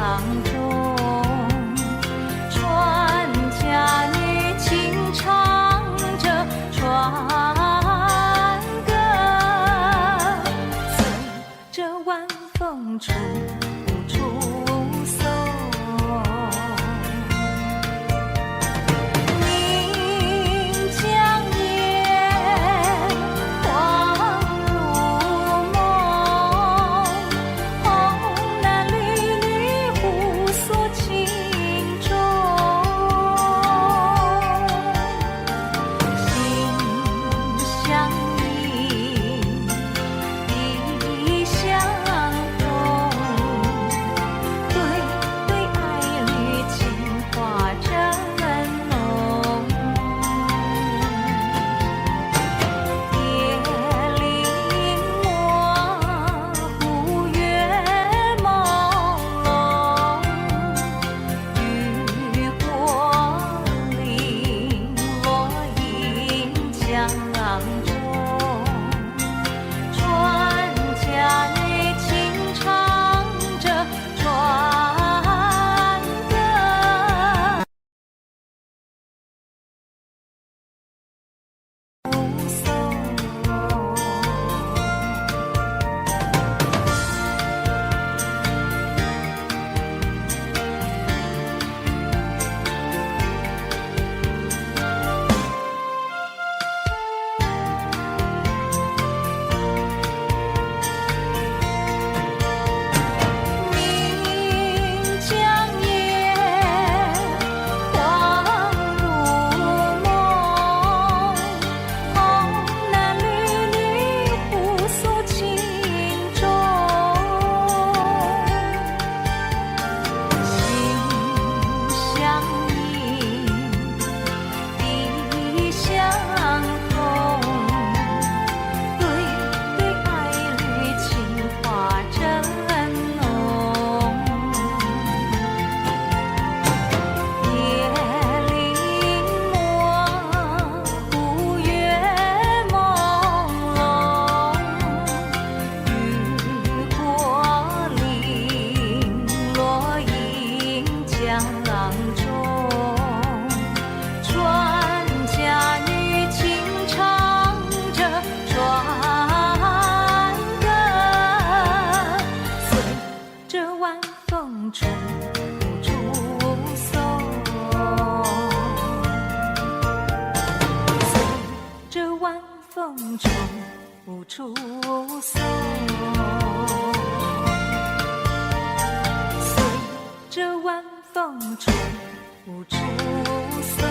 中，船家女轻唱着船歌，随着晚风处处送。岷江夜，黄如梦，红男缕缕互诉情衷，心相印，意相通，对对爱侣情话真浓。夜里模糊月朦胧，渔火零落映江中，船家女轻唱着船歌，目送。岷江夜，黄如梦，红男缕缕互诉情衷，心相印，意相通，对对爱侣情话真浓。夜里模糊月朦胧，渔火零落映江中，船家女轻唱着船歌，随着晚风处处送，随着晚风处处送，随着晚风处处送。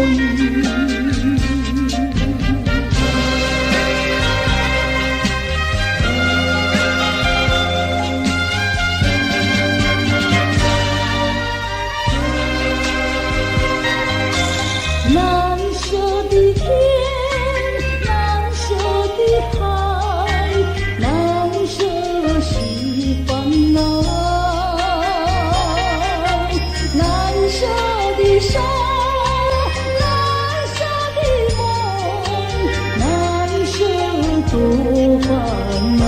雨。蓝色的天，蓝色的海，蓝色是烦恼，蓝色的山，蓝色的梦，蓝色多烦恼，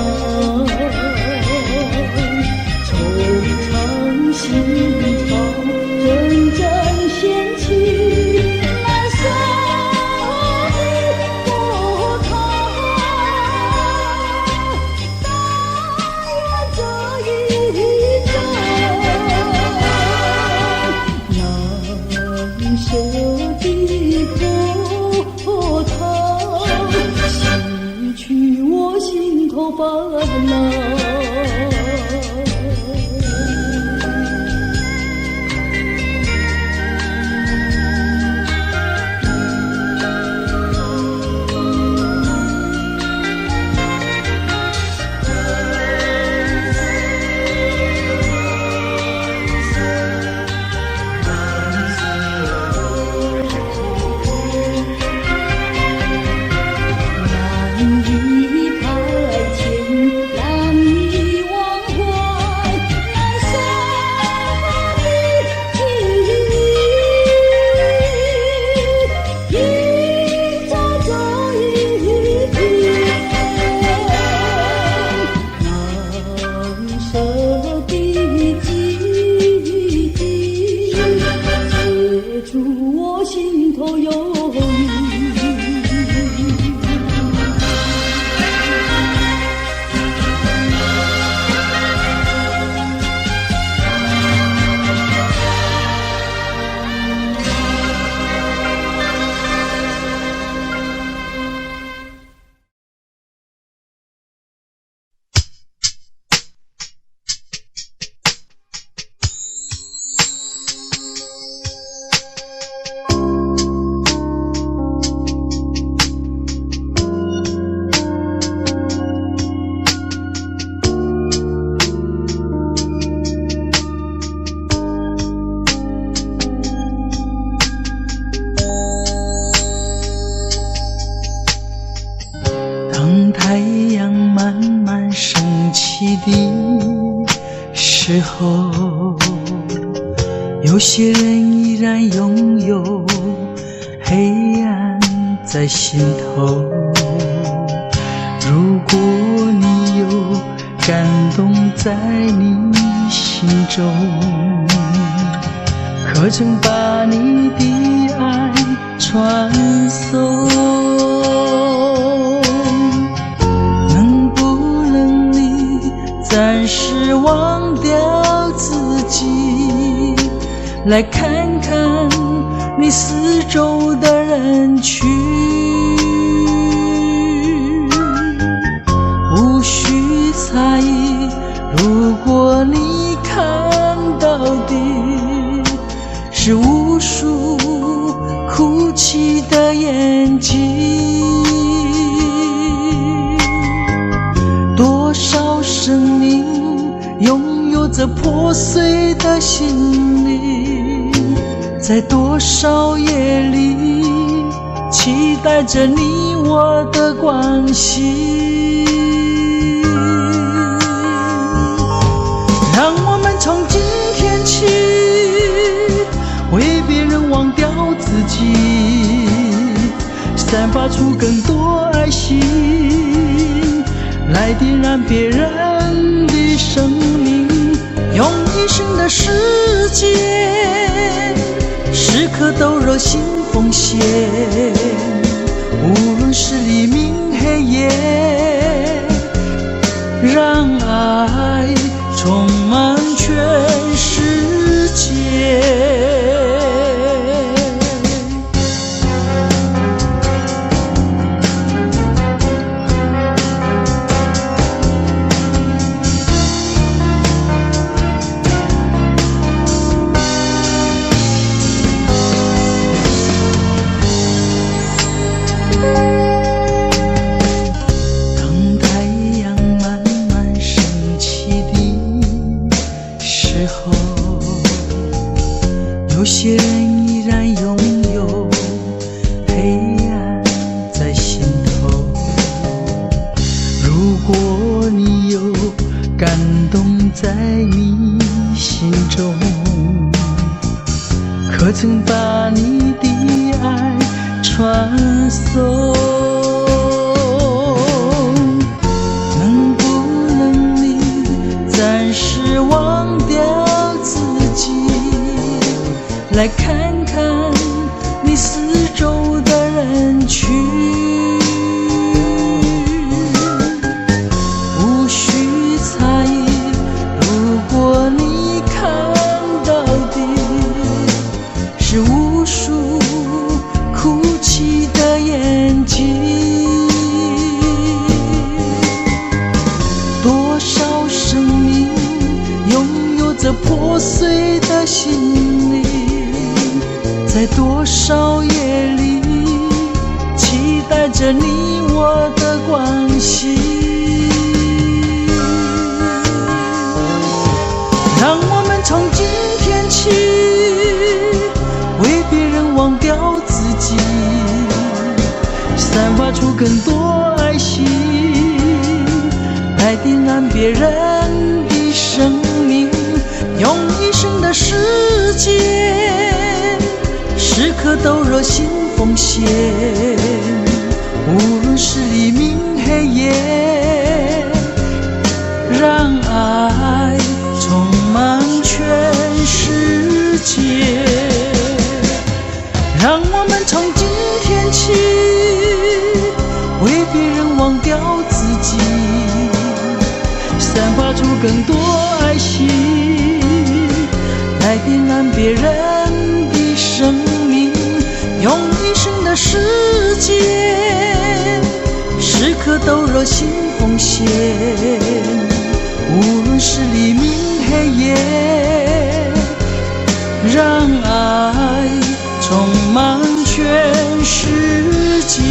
惆怅心潮阵阵掀起。烦恼。太阳慢慢升起的时候，有些人依然拥有黑暗在心头。如果你有感动在你心中，可曾把你的爱传送？暂时忘掉自己，来看看你四周的人群，无需猜疑，如果你看到的是无数哭泣的眼睛，多少生命拥有着破碎的心灵，在多少夜里期待着你我的关系。让我们从今天起为别人忘掉自己，散发出更多爱心，来点燃别人的生命，用一生的时间，时刻都热心奉献，无论是黎明黑夜，让爱充满全世界。传颂。能不能你暂时忘掉自己，来看看你四周的人群，无需猜疑，如果你看到的是无数哭泣的眼睛，多少生命拥有着破碎的心灵，在多少夜里期待着你我的关系。让我们从今天起为别人忘掉自己，散发出更多爱心，来点燃别人的生命，用一生的时间时刻都热心奉献，无论是黎明黑夜，让爱充满全世界。让我们从今天起为别人忘掉自己，散发出更多爱心，来点燃别人的生命，用一生的时间时刻都热心奉献，无论是黎明黑夜，让爱充满全世界。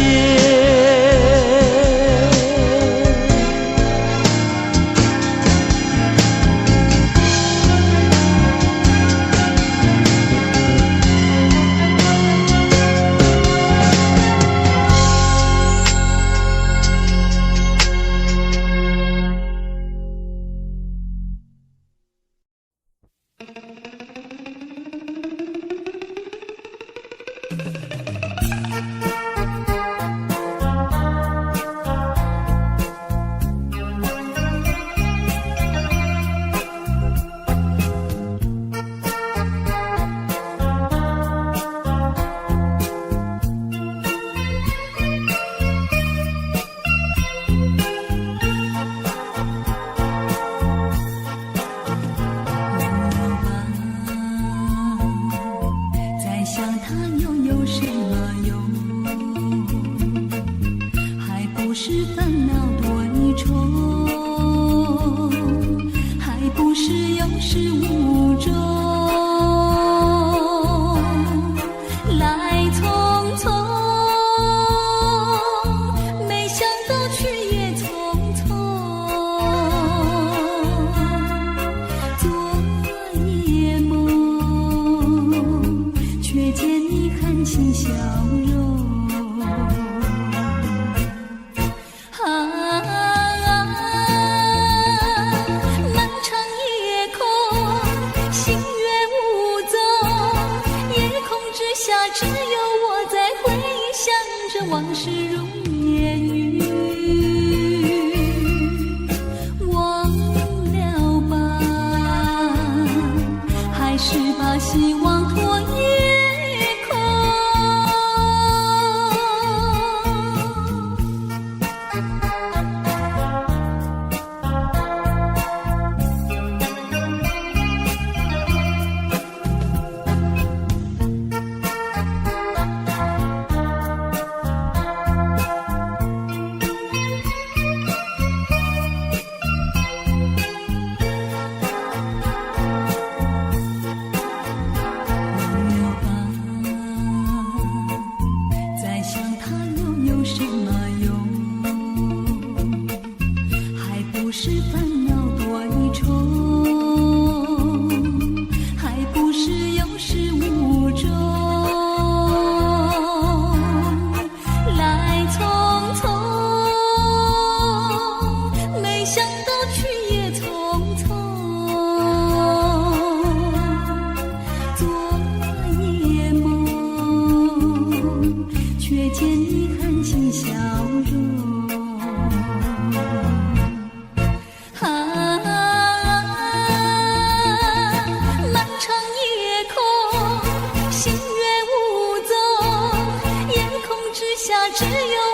下，只有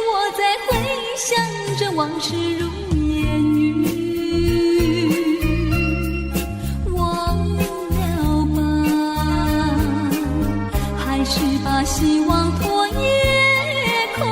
我在回想着往事如烟云。忘了吧，还是把希望托夜空。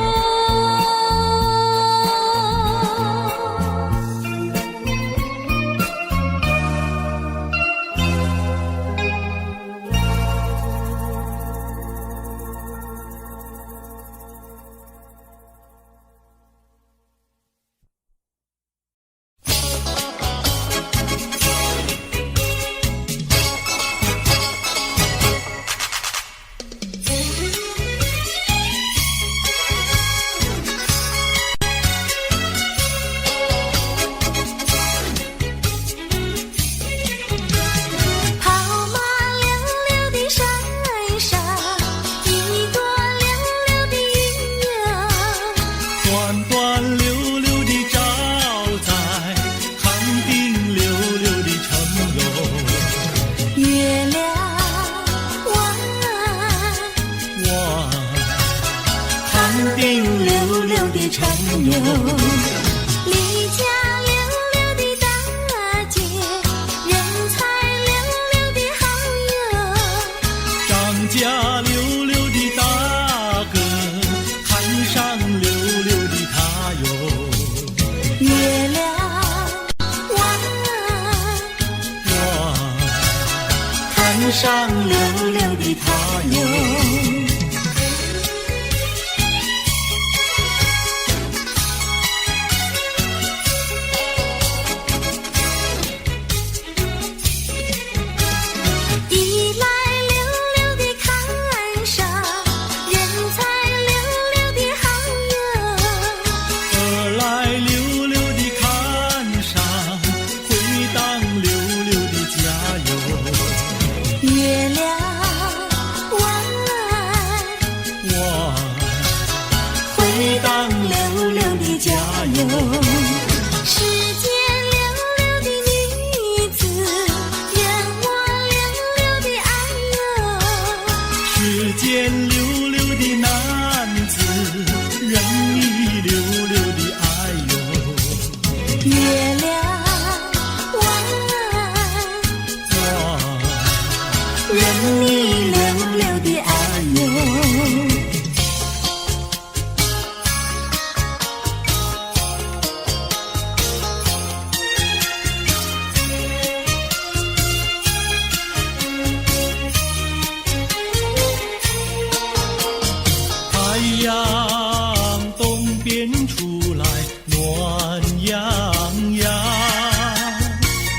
上溜溜的他哟，一来溜溜的看上，人才溜溜的好友，二来溜溜的看上，回荡溜溜的加油。月亮弯，我回荡溜溜的加油。世间溜溜的女子，任我溜溜的爱哟。世间溜溜的男子，任你溜溜的爱哟。月亮弯，任你溜溜的爱哟。太阳东边出来暖洋洋，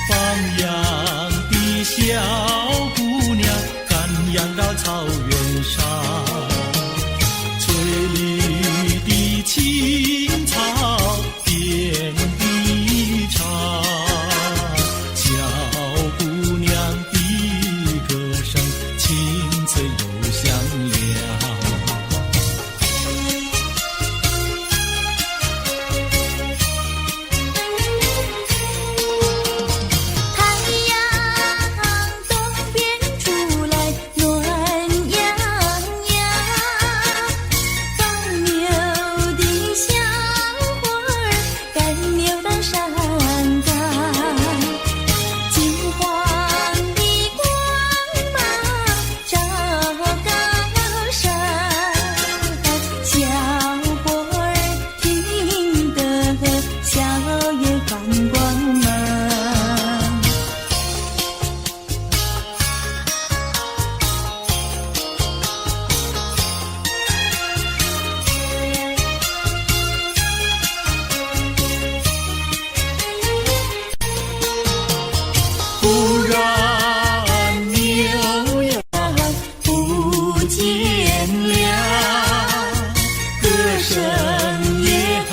放羊的小姑娘赶羊到草原上，翠绿的青草遍地长，小姑娘的歌声清脆又响亮。太阳东边出来暖洋洋，放牛的小伙儿赶牛到山岗，金黄的光芒照高山，小伙儿听得笑眼放光芒。忽然牛羊不见了，歌声也好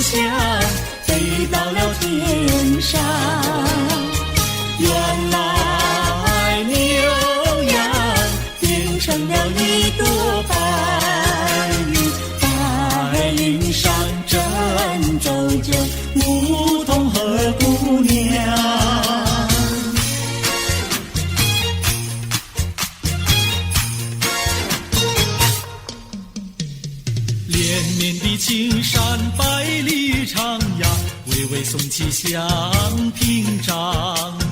像飞到了天上。原来牛羊变成了一朵白云，白云上正走着牧童和姑娘。溜连绵的青山百里长呀，巍巍耸起像屏障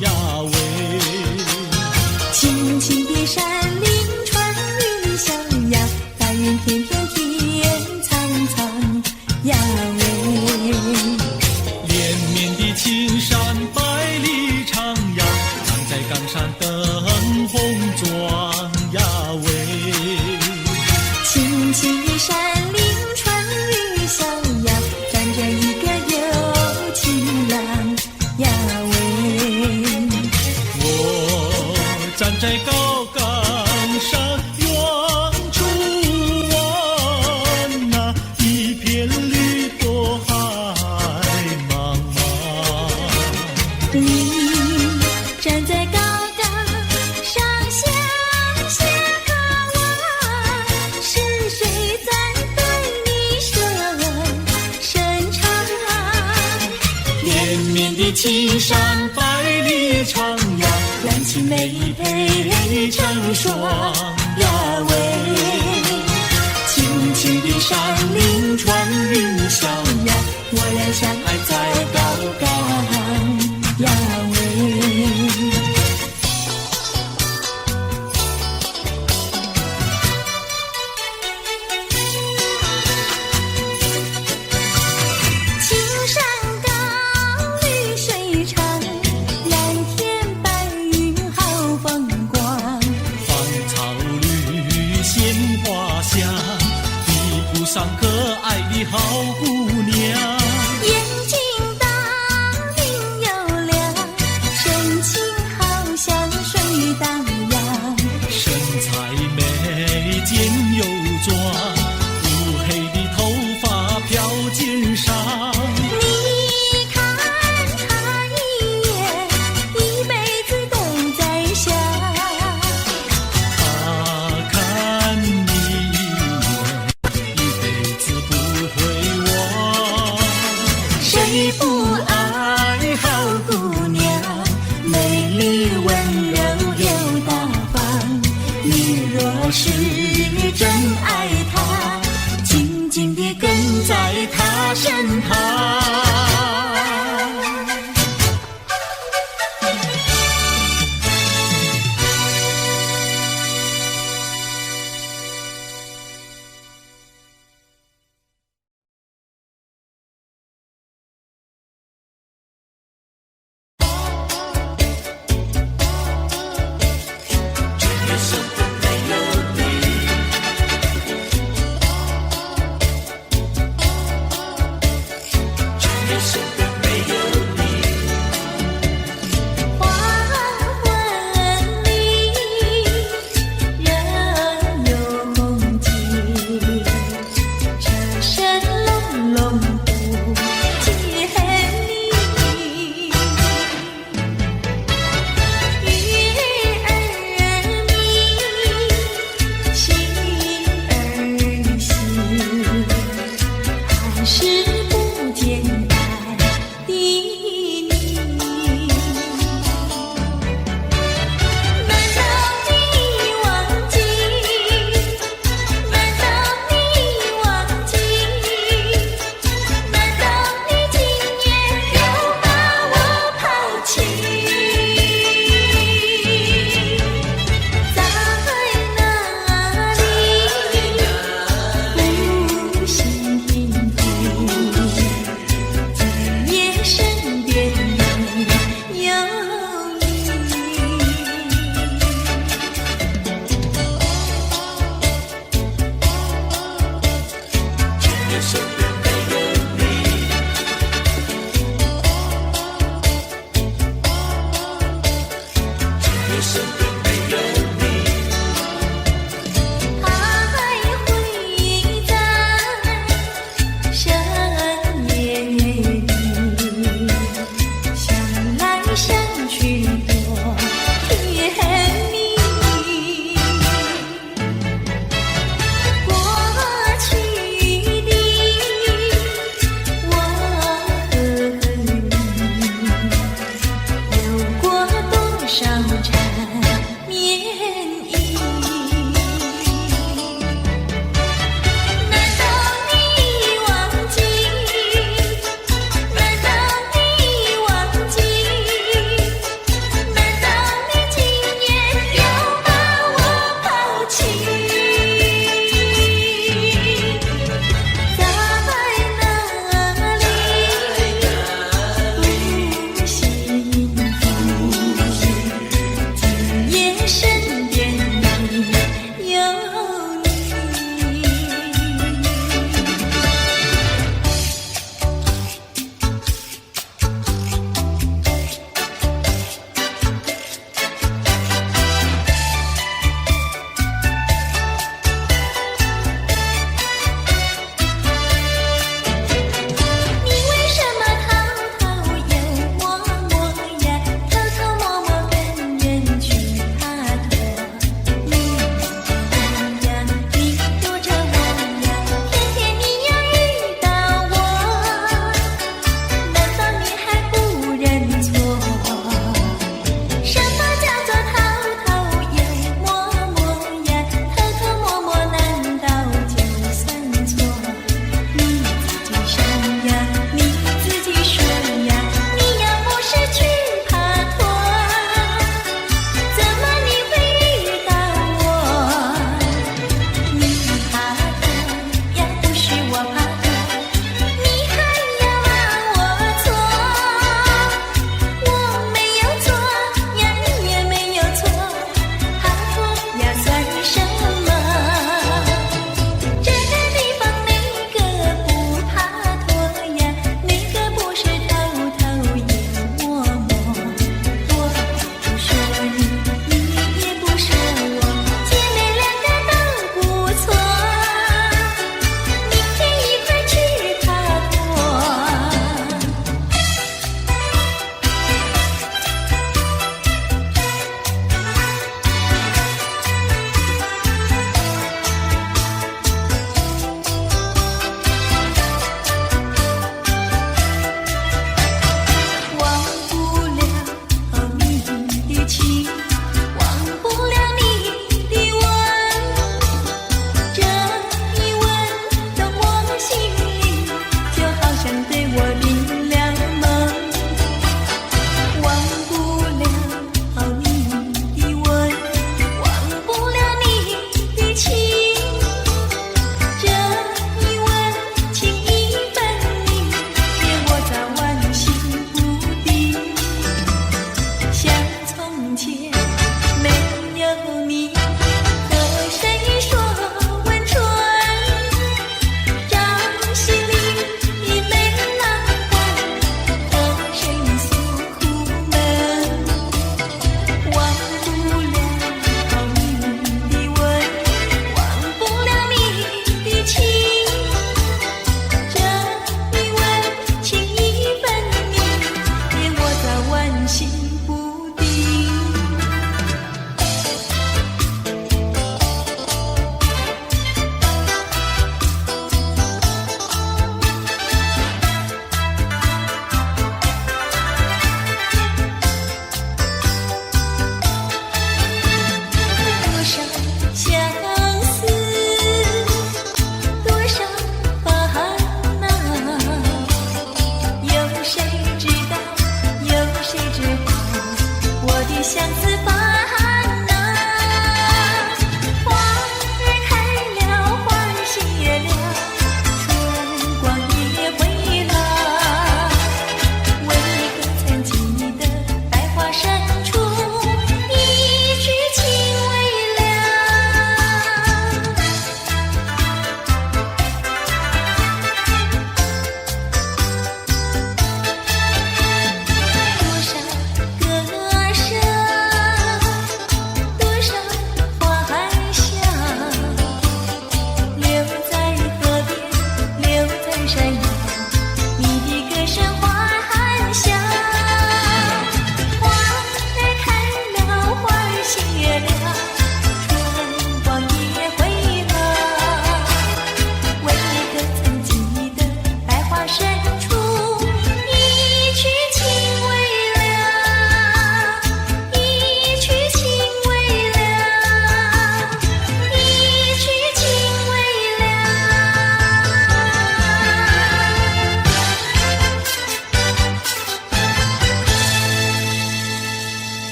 呀喂。青青的山林穿云霄呀，白云片片天苍苍呀喂。连绵的青山百里长呀，站在冈山灯红妆呀喂。青青的山林穿云霄呀，站着一个有情郎呀喂。我站在高岗上远处望那一片绿波海茫茫。你站在高岗上向下渴望，是谁在对你伸长？连绵的青山百里长呀，蓝青梅配成双呀喂。青青的山林穿云霄呀，我俩相爱在高岗呀喂。青山高，绿水长，蓝天白云好风光。芳草绿鲜花香，地铺上可爱的好姑娘。眼睛大，明又亮，神情好像水荡漾。身材美，肩又壮，乌黑的头发飘肩上。你看他一眼，一辈子都在想。他看你一眼，一辈子不会忘。谁不爱好姑娘？美丽温柔又大方。你若是真爱她，紧紧地跟在她身旁。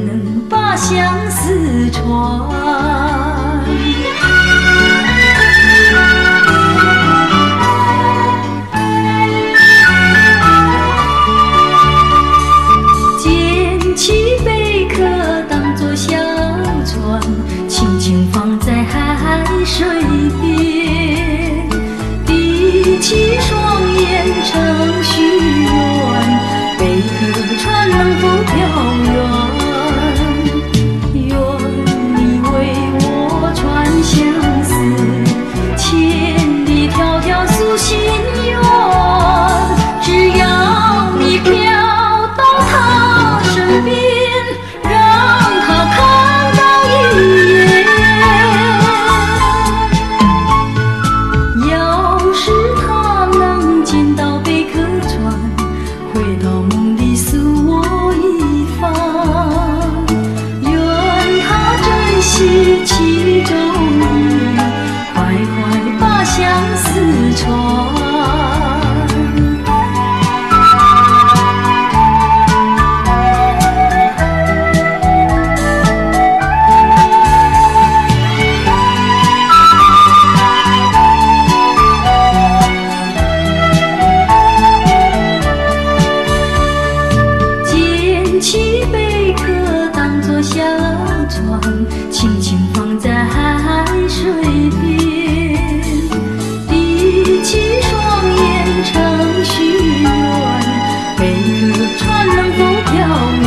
能把相思传？捡起贝壳当作小船，轻轻放在海水边，闭起双眼成许愿，贝壳船能否飘远？愿你为我传相思，千里迢迢诉心愿，只要你飘到他身边，让他看到一眼。要是他能见到贝壳船，回到梦里诉我一番。愿他珍惜其中意，快快把相思传。捡起贝壳当作小船，轻轻放在海水边，闭起双眼成许愿，贝壳船能否飘远？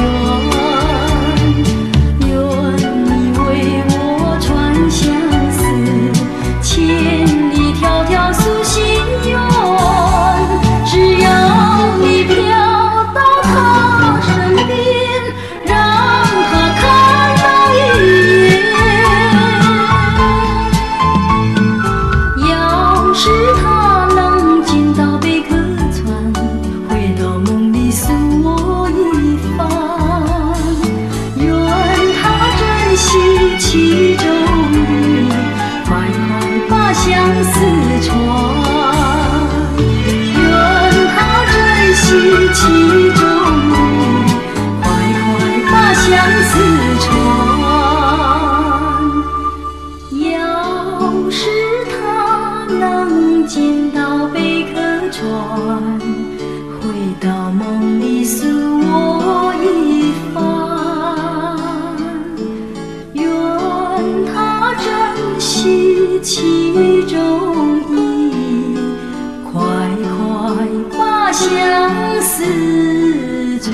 愿你为我传相思，千里迢迢诉心愿，只要你飘到他身边，让他看到一眼。要是他能见到贝壳船，回到梦里诉我一番。愿他珍惜其中意，快快把相思传。愿他珍惜其中意，快快把相思传。要是他能见到贝壳船，回到梦里诉我一番。愿他珍惜其中意，快快把相思传。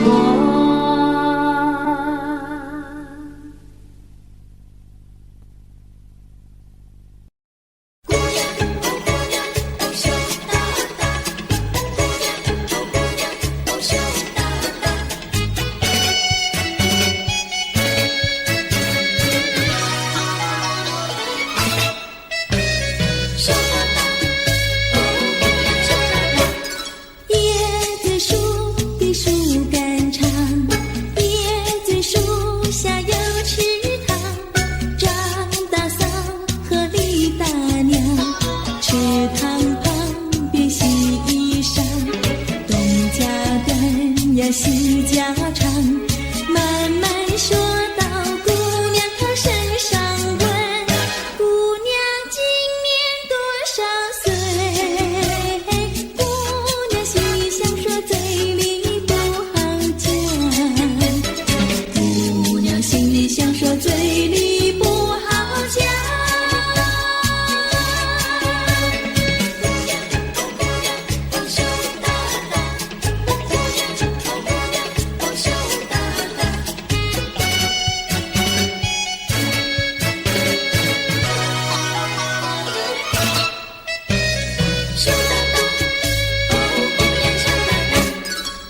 椰子树的树干长，椰子树下有池塘，张大嫂和李大娘，池塘旁边洗衣裳，东家短呀西家长，慢慢说到姑娘她身上问，姑娘今年多少岁？姑娘心里想说嘴里不好讲，姑娘心里想说嘴里不好讲。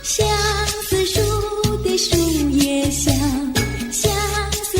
相思树的树叶香，相思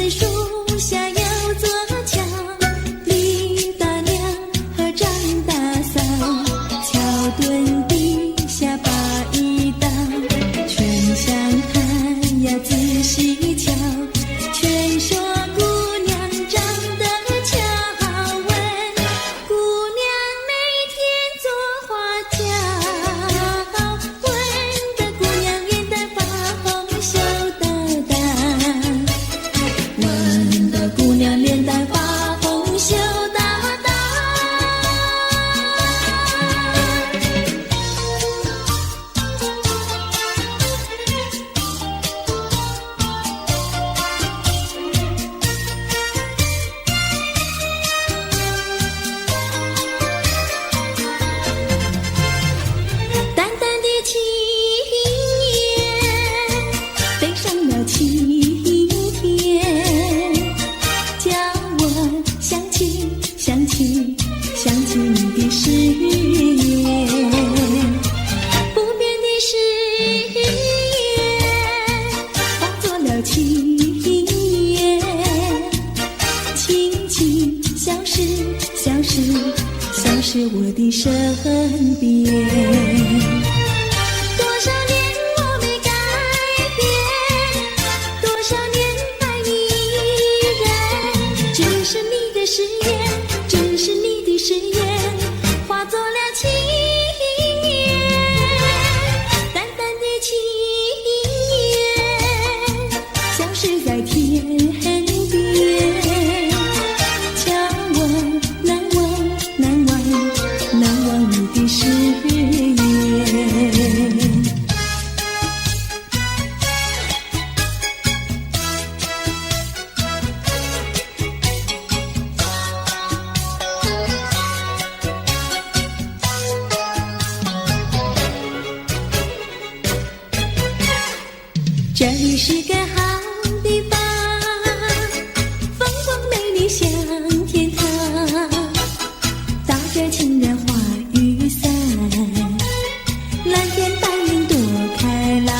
是我的身边。多少年我没改变，多少年爱你依然。这是你的誓言，这是你的誓言，化作了情缘，淡淡的情缘，消失在天边。眺望，难忘，难忘，难忘你的誓言。这里是个好地方，风光美丽像天堂，打着情人花雨伞，蓝天白云多开朗。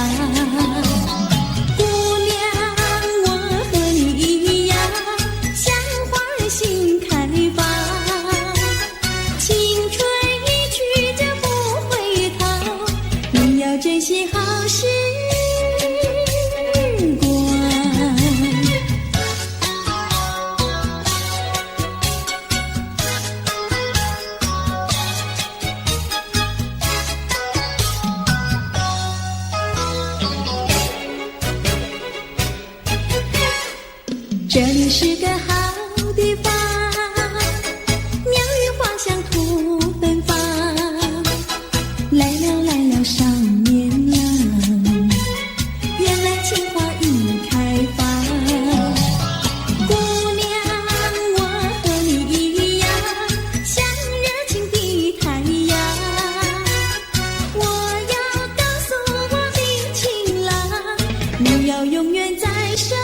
姑娘，我和你一样，像花儿心开放，青春一去就不回头，你要珍惜好时光。这里是个好地方，鸟语花香吐芬芳，来了来了少年郎，原来情花已开放。姑娘，我和你一样，像热情的太阳，我要告诉我的情郎，你要永远在身旁。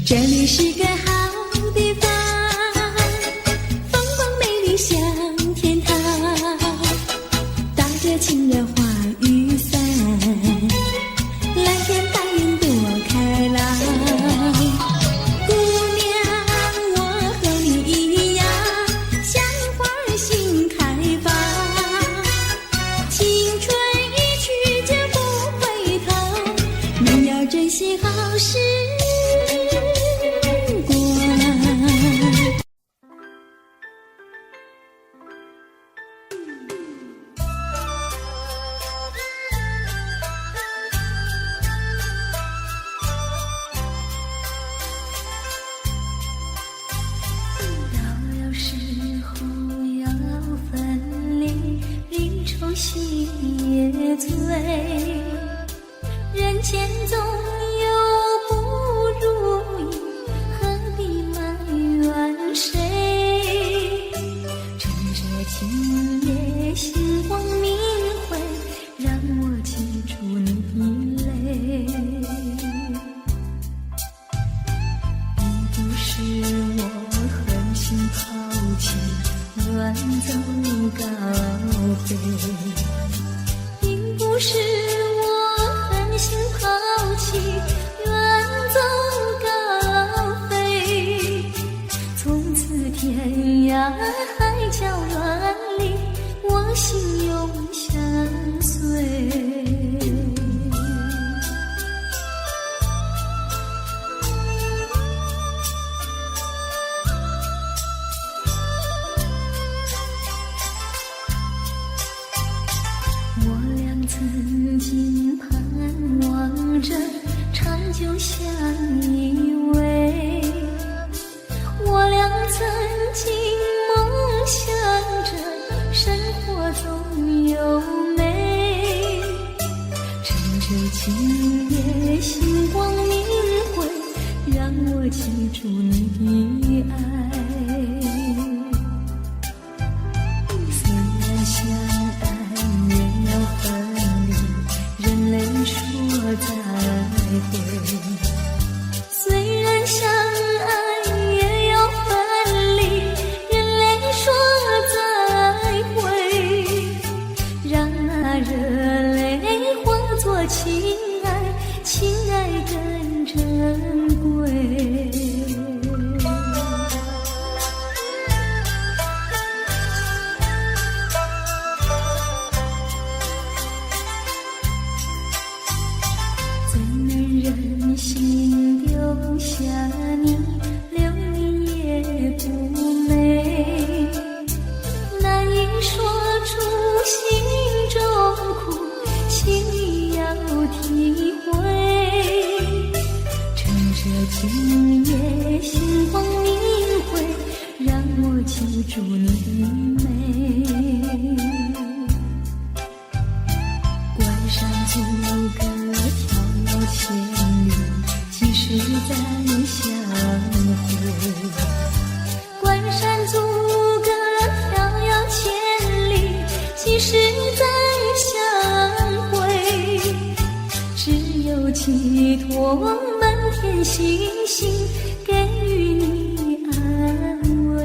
这里是个好地方，风光美丽像天堂，打着情人花雨伞，蓝天白云多开朗。姑娘，我和你一样，像花儿心开放，青春一去就不回头，你要珍惜好时光。到了时候要分离，离愁心也醉，人间总有不如意，何必埋怨谁？趁着今夜星光明辉，让我记住你泪。并不是我狠心抛弃，远走高飞，并不是我狠心抛弃，远走高飞，从此天涯海角万里，我心永相随。我俩曾经盼望着长久相依偎，我俩曾经梦想着生活总有美，趁着今夜星光明辉，让我记住你的爱。虽然相爱也要分离，人泪说再会。虽然相今夜星光明辉，让我记住你美。关山阻隔迢千里，几时再相会？关山阻隔迢千里，几时再相会？只有寄托满天星星，给予你安慰。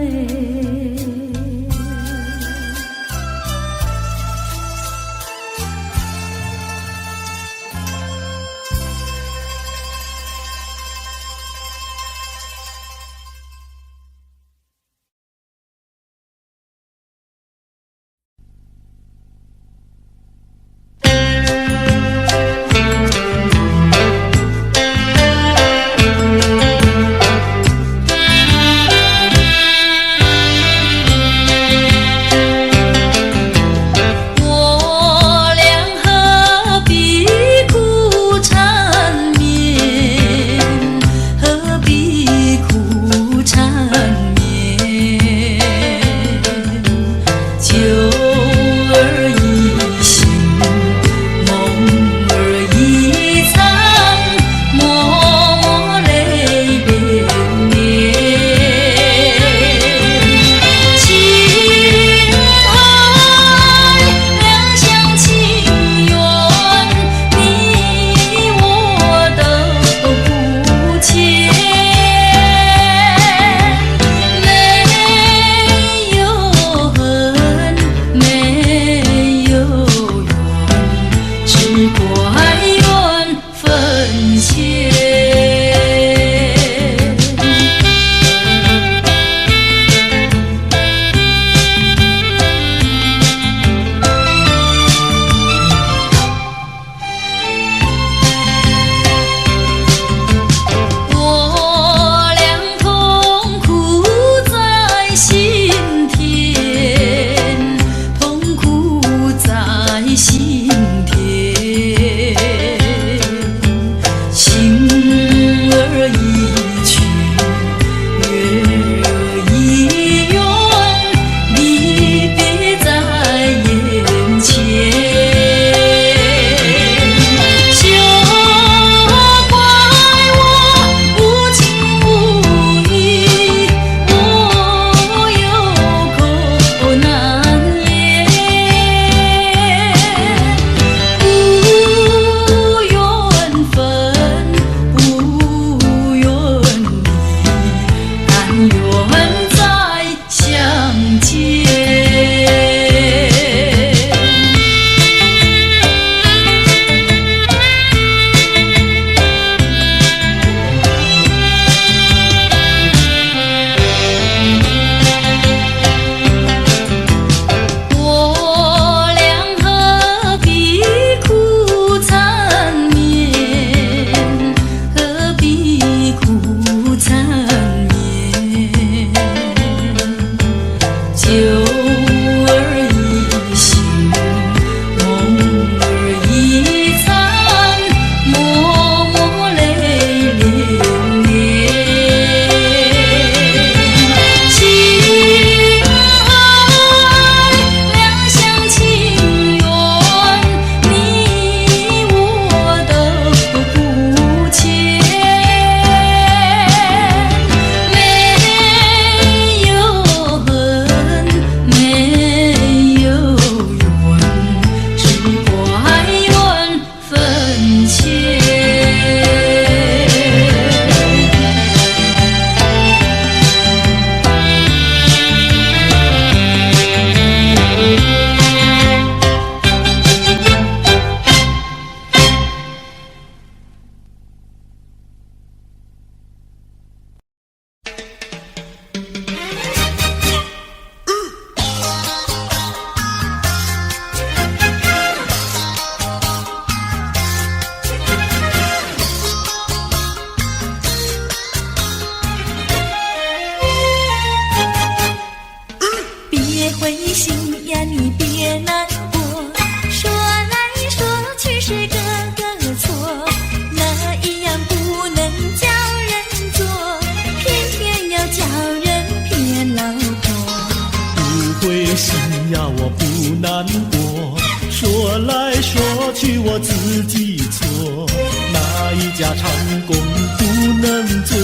许我自己错，哪一家长工不能做，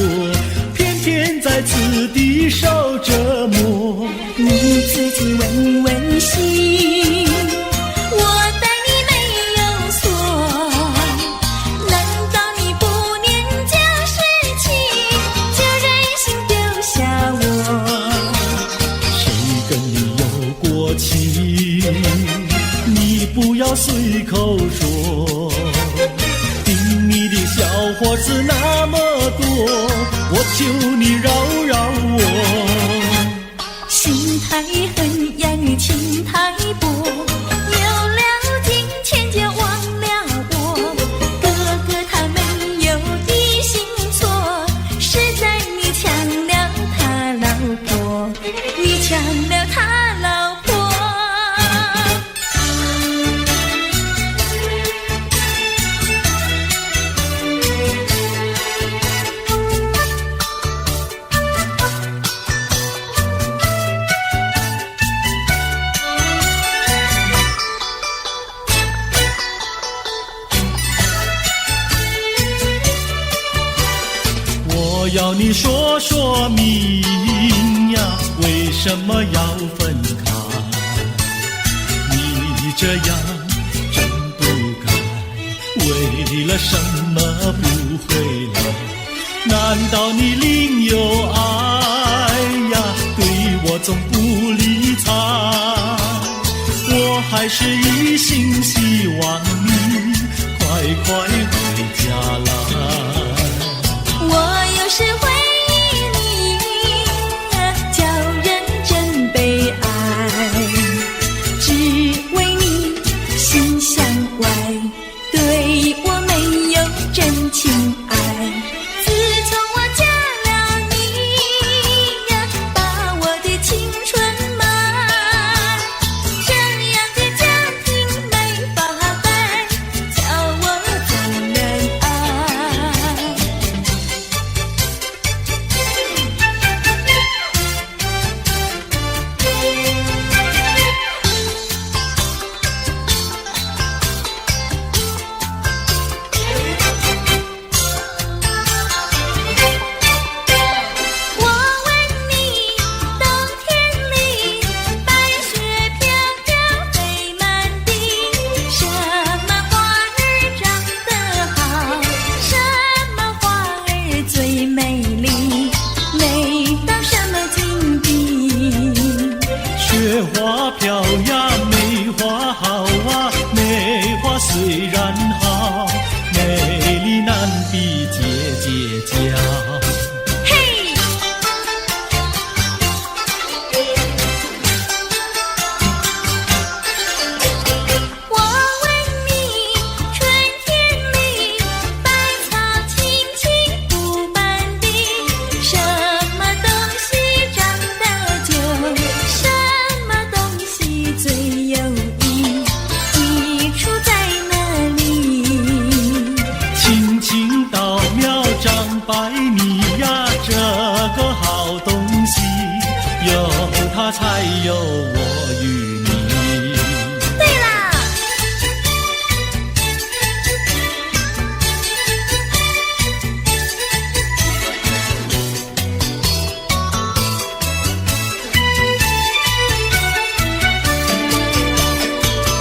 偏偏在此地受折磨。你自己问问心，我待你没有错，难道你不念旧事情，就任性丢下我？谁跟你有过情，你不要随口说，听你的小伙子那么多，我求你饶饶我。心太狠呀，情太薄，有了金钱就忘了我。哥哥他没有的心错，是在你抢了他老婆，你抢了他老婆。我要你说说明呀，为什么要分开？你这样真不该，为了什么不回来？难道你另有爱呀？对我总不理睬，我还是一心希望你快快回家来。我有时回忆你，叫人真悲哀，只为你心向外，对我没有真情爱。自从我嫁了你，把我的青春埋，这样的家庭没法摆，叫我怎能爱？我问你，冬天里白雪飘飘飞满地，什么花儿长得好，什么花儿最美丽，美到什么境地？雪花飘呀，梅花好啊，梅花虽然好，美丽难比姐姐家。嘿，我问你，春天里百草青青布满地，什么东西长得久，什么东西最有益，益处在哪里？青青稻苗长百米呀，这个好东西，有它才有我与你。对啦，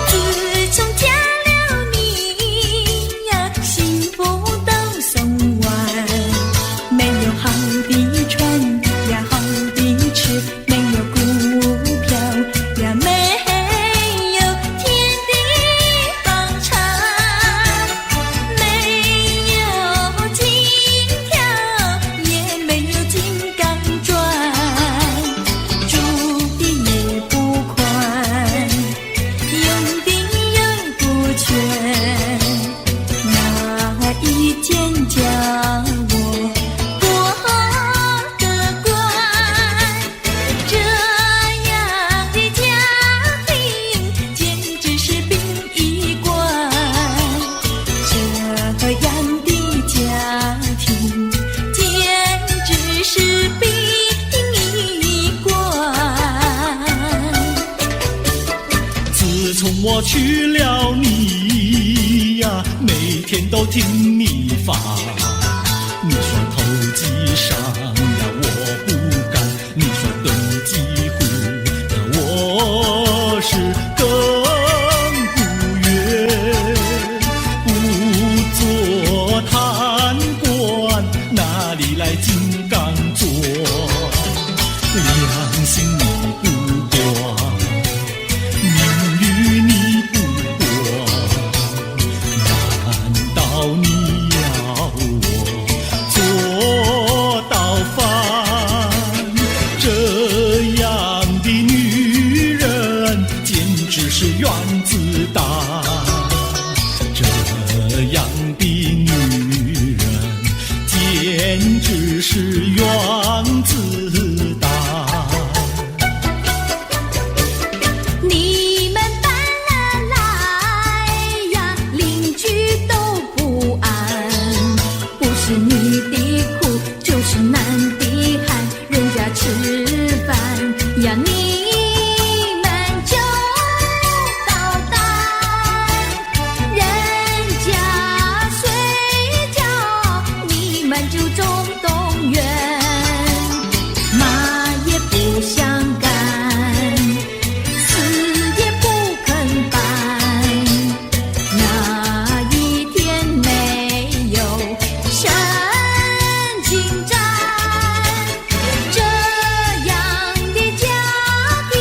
自从嫁了你呀，幸福都送完，没有好的穿呀，好的吃，没有股票呀，没有天地房产，没有金条，也没有金刚钻，住的也不宽，用的又不全，哪一件叫我过得惯？这样的家庭简直是殡仪馆，这样的家庭简直是殡仪馆。自从我娶了你天都听你放。你说投机商呀，我不干；你说登记户，我是更不愿。不做贪官，哪里来金刚座？良心你不管，名誉你不管，难道你要我做到饭？这样的女人简直是原子弹，这样的女人简直是原子弹。你们搬了来呀，邻居都不安。不是女的苦，就是男的寒，人家吃饭呀，你们就捣蛋。人家睡觉，你们就总动员。骂也不想干，死也不肯搬。哪一天没有神经战？这样的家庭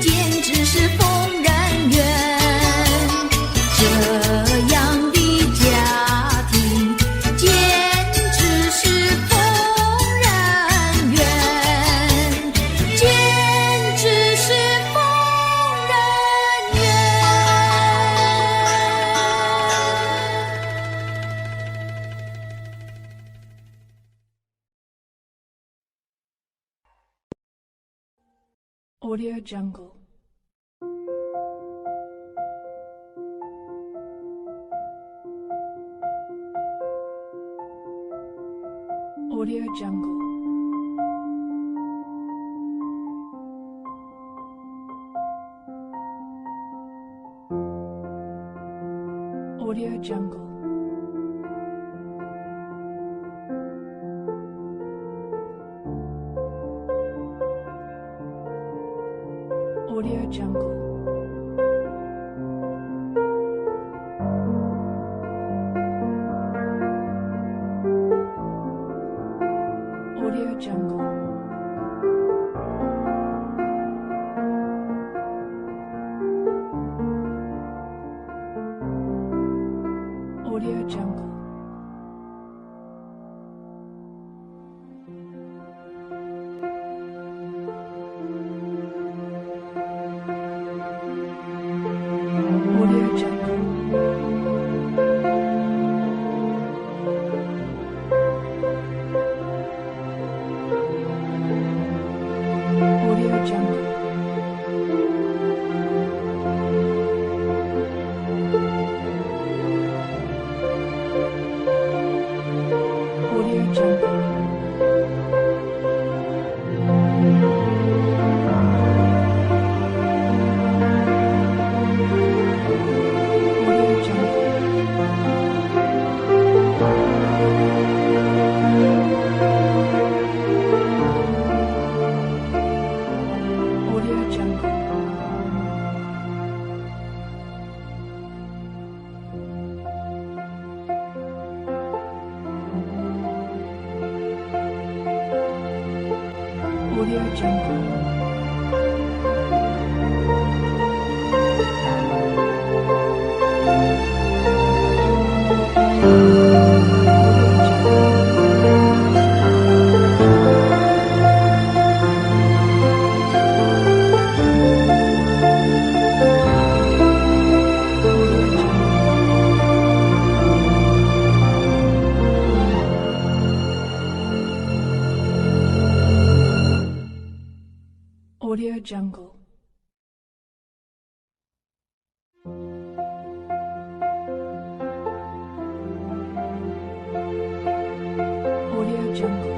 简直是疯人院，这样的家庭简直是疯人院，简直是疯人院。Audio Jungle. Audio Jungle. Audio Jungle. Audio Jungle. Audio Jungle. Audio Jungle. Audio Jungle. Audio Jungle. Audio Jungle. Audio Jungle. Audio Jungle. Audio Jungle. Audio Jungle. Audio Jungle. Audio Jungle.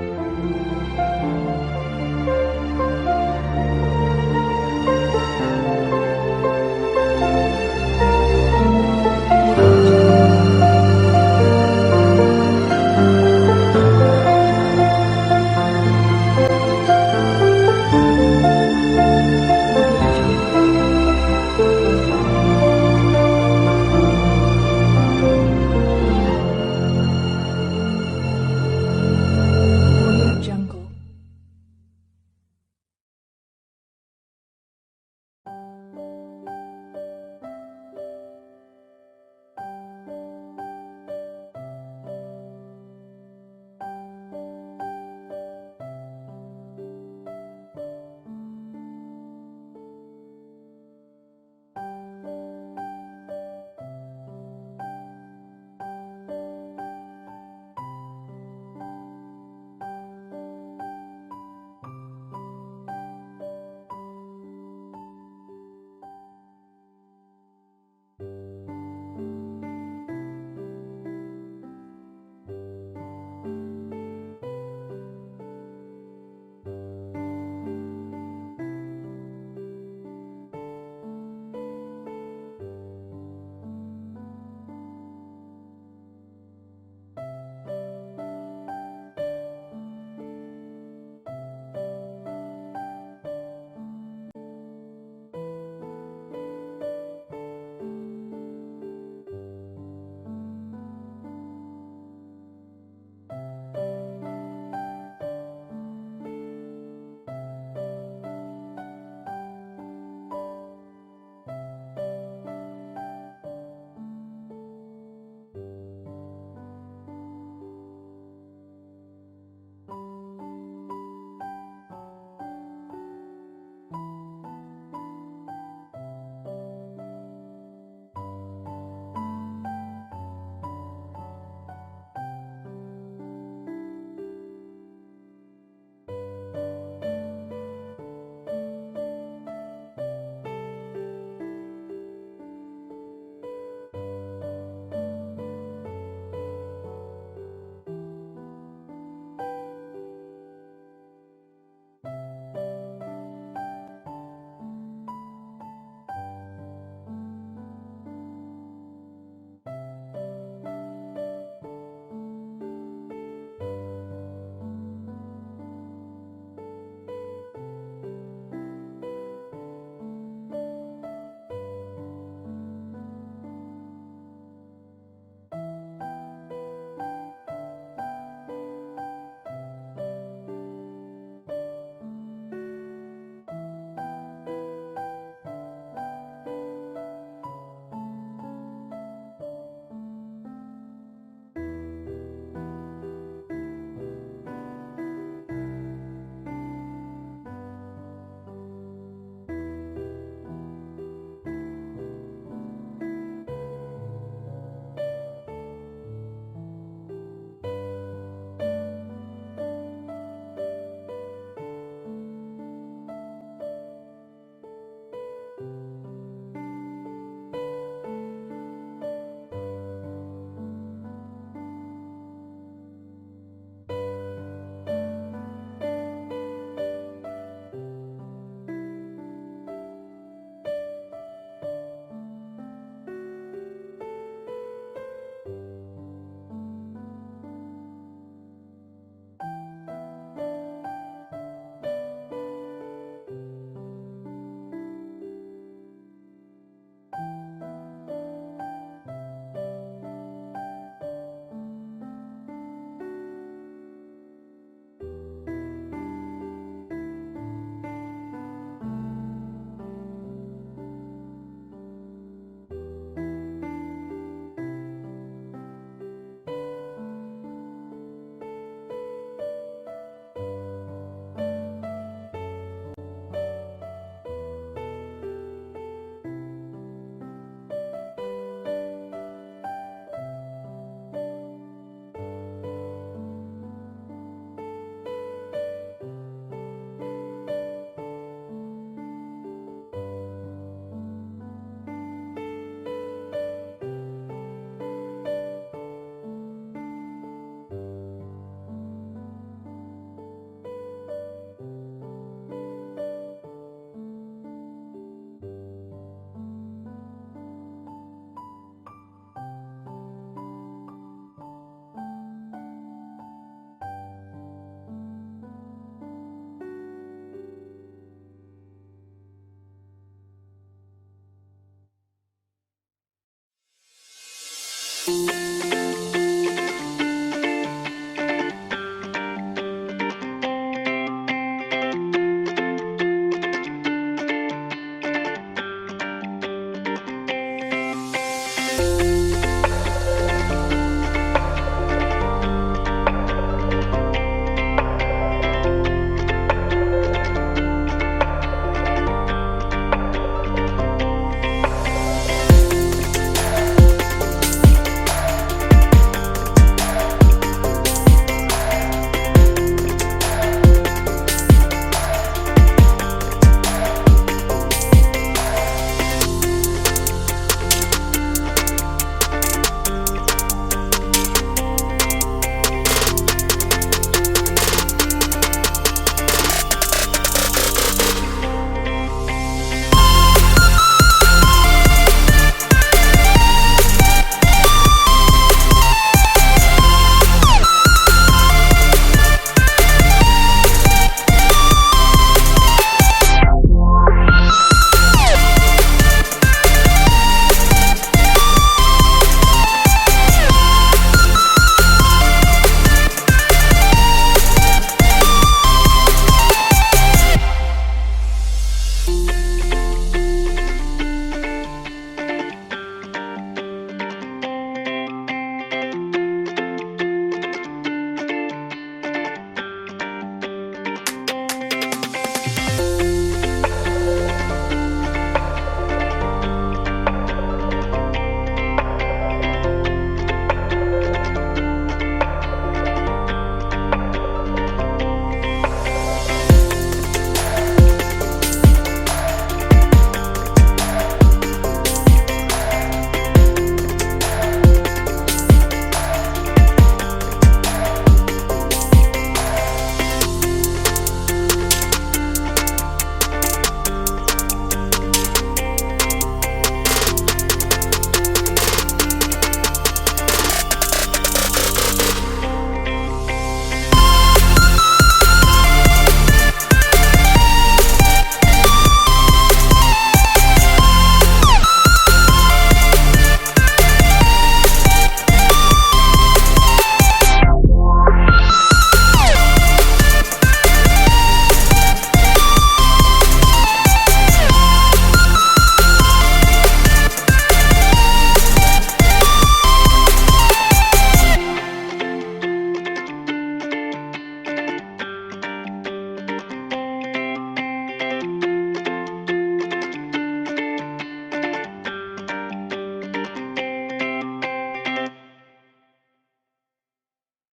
你。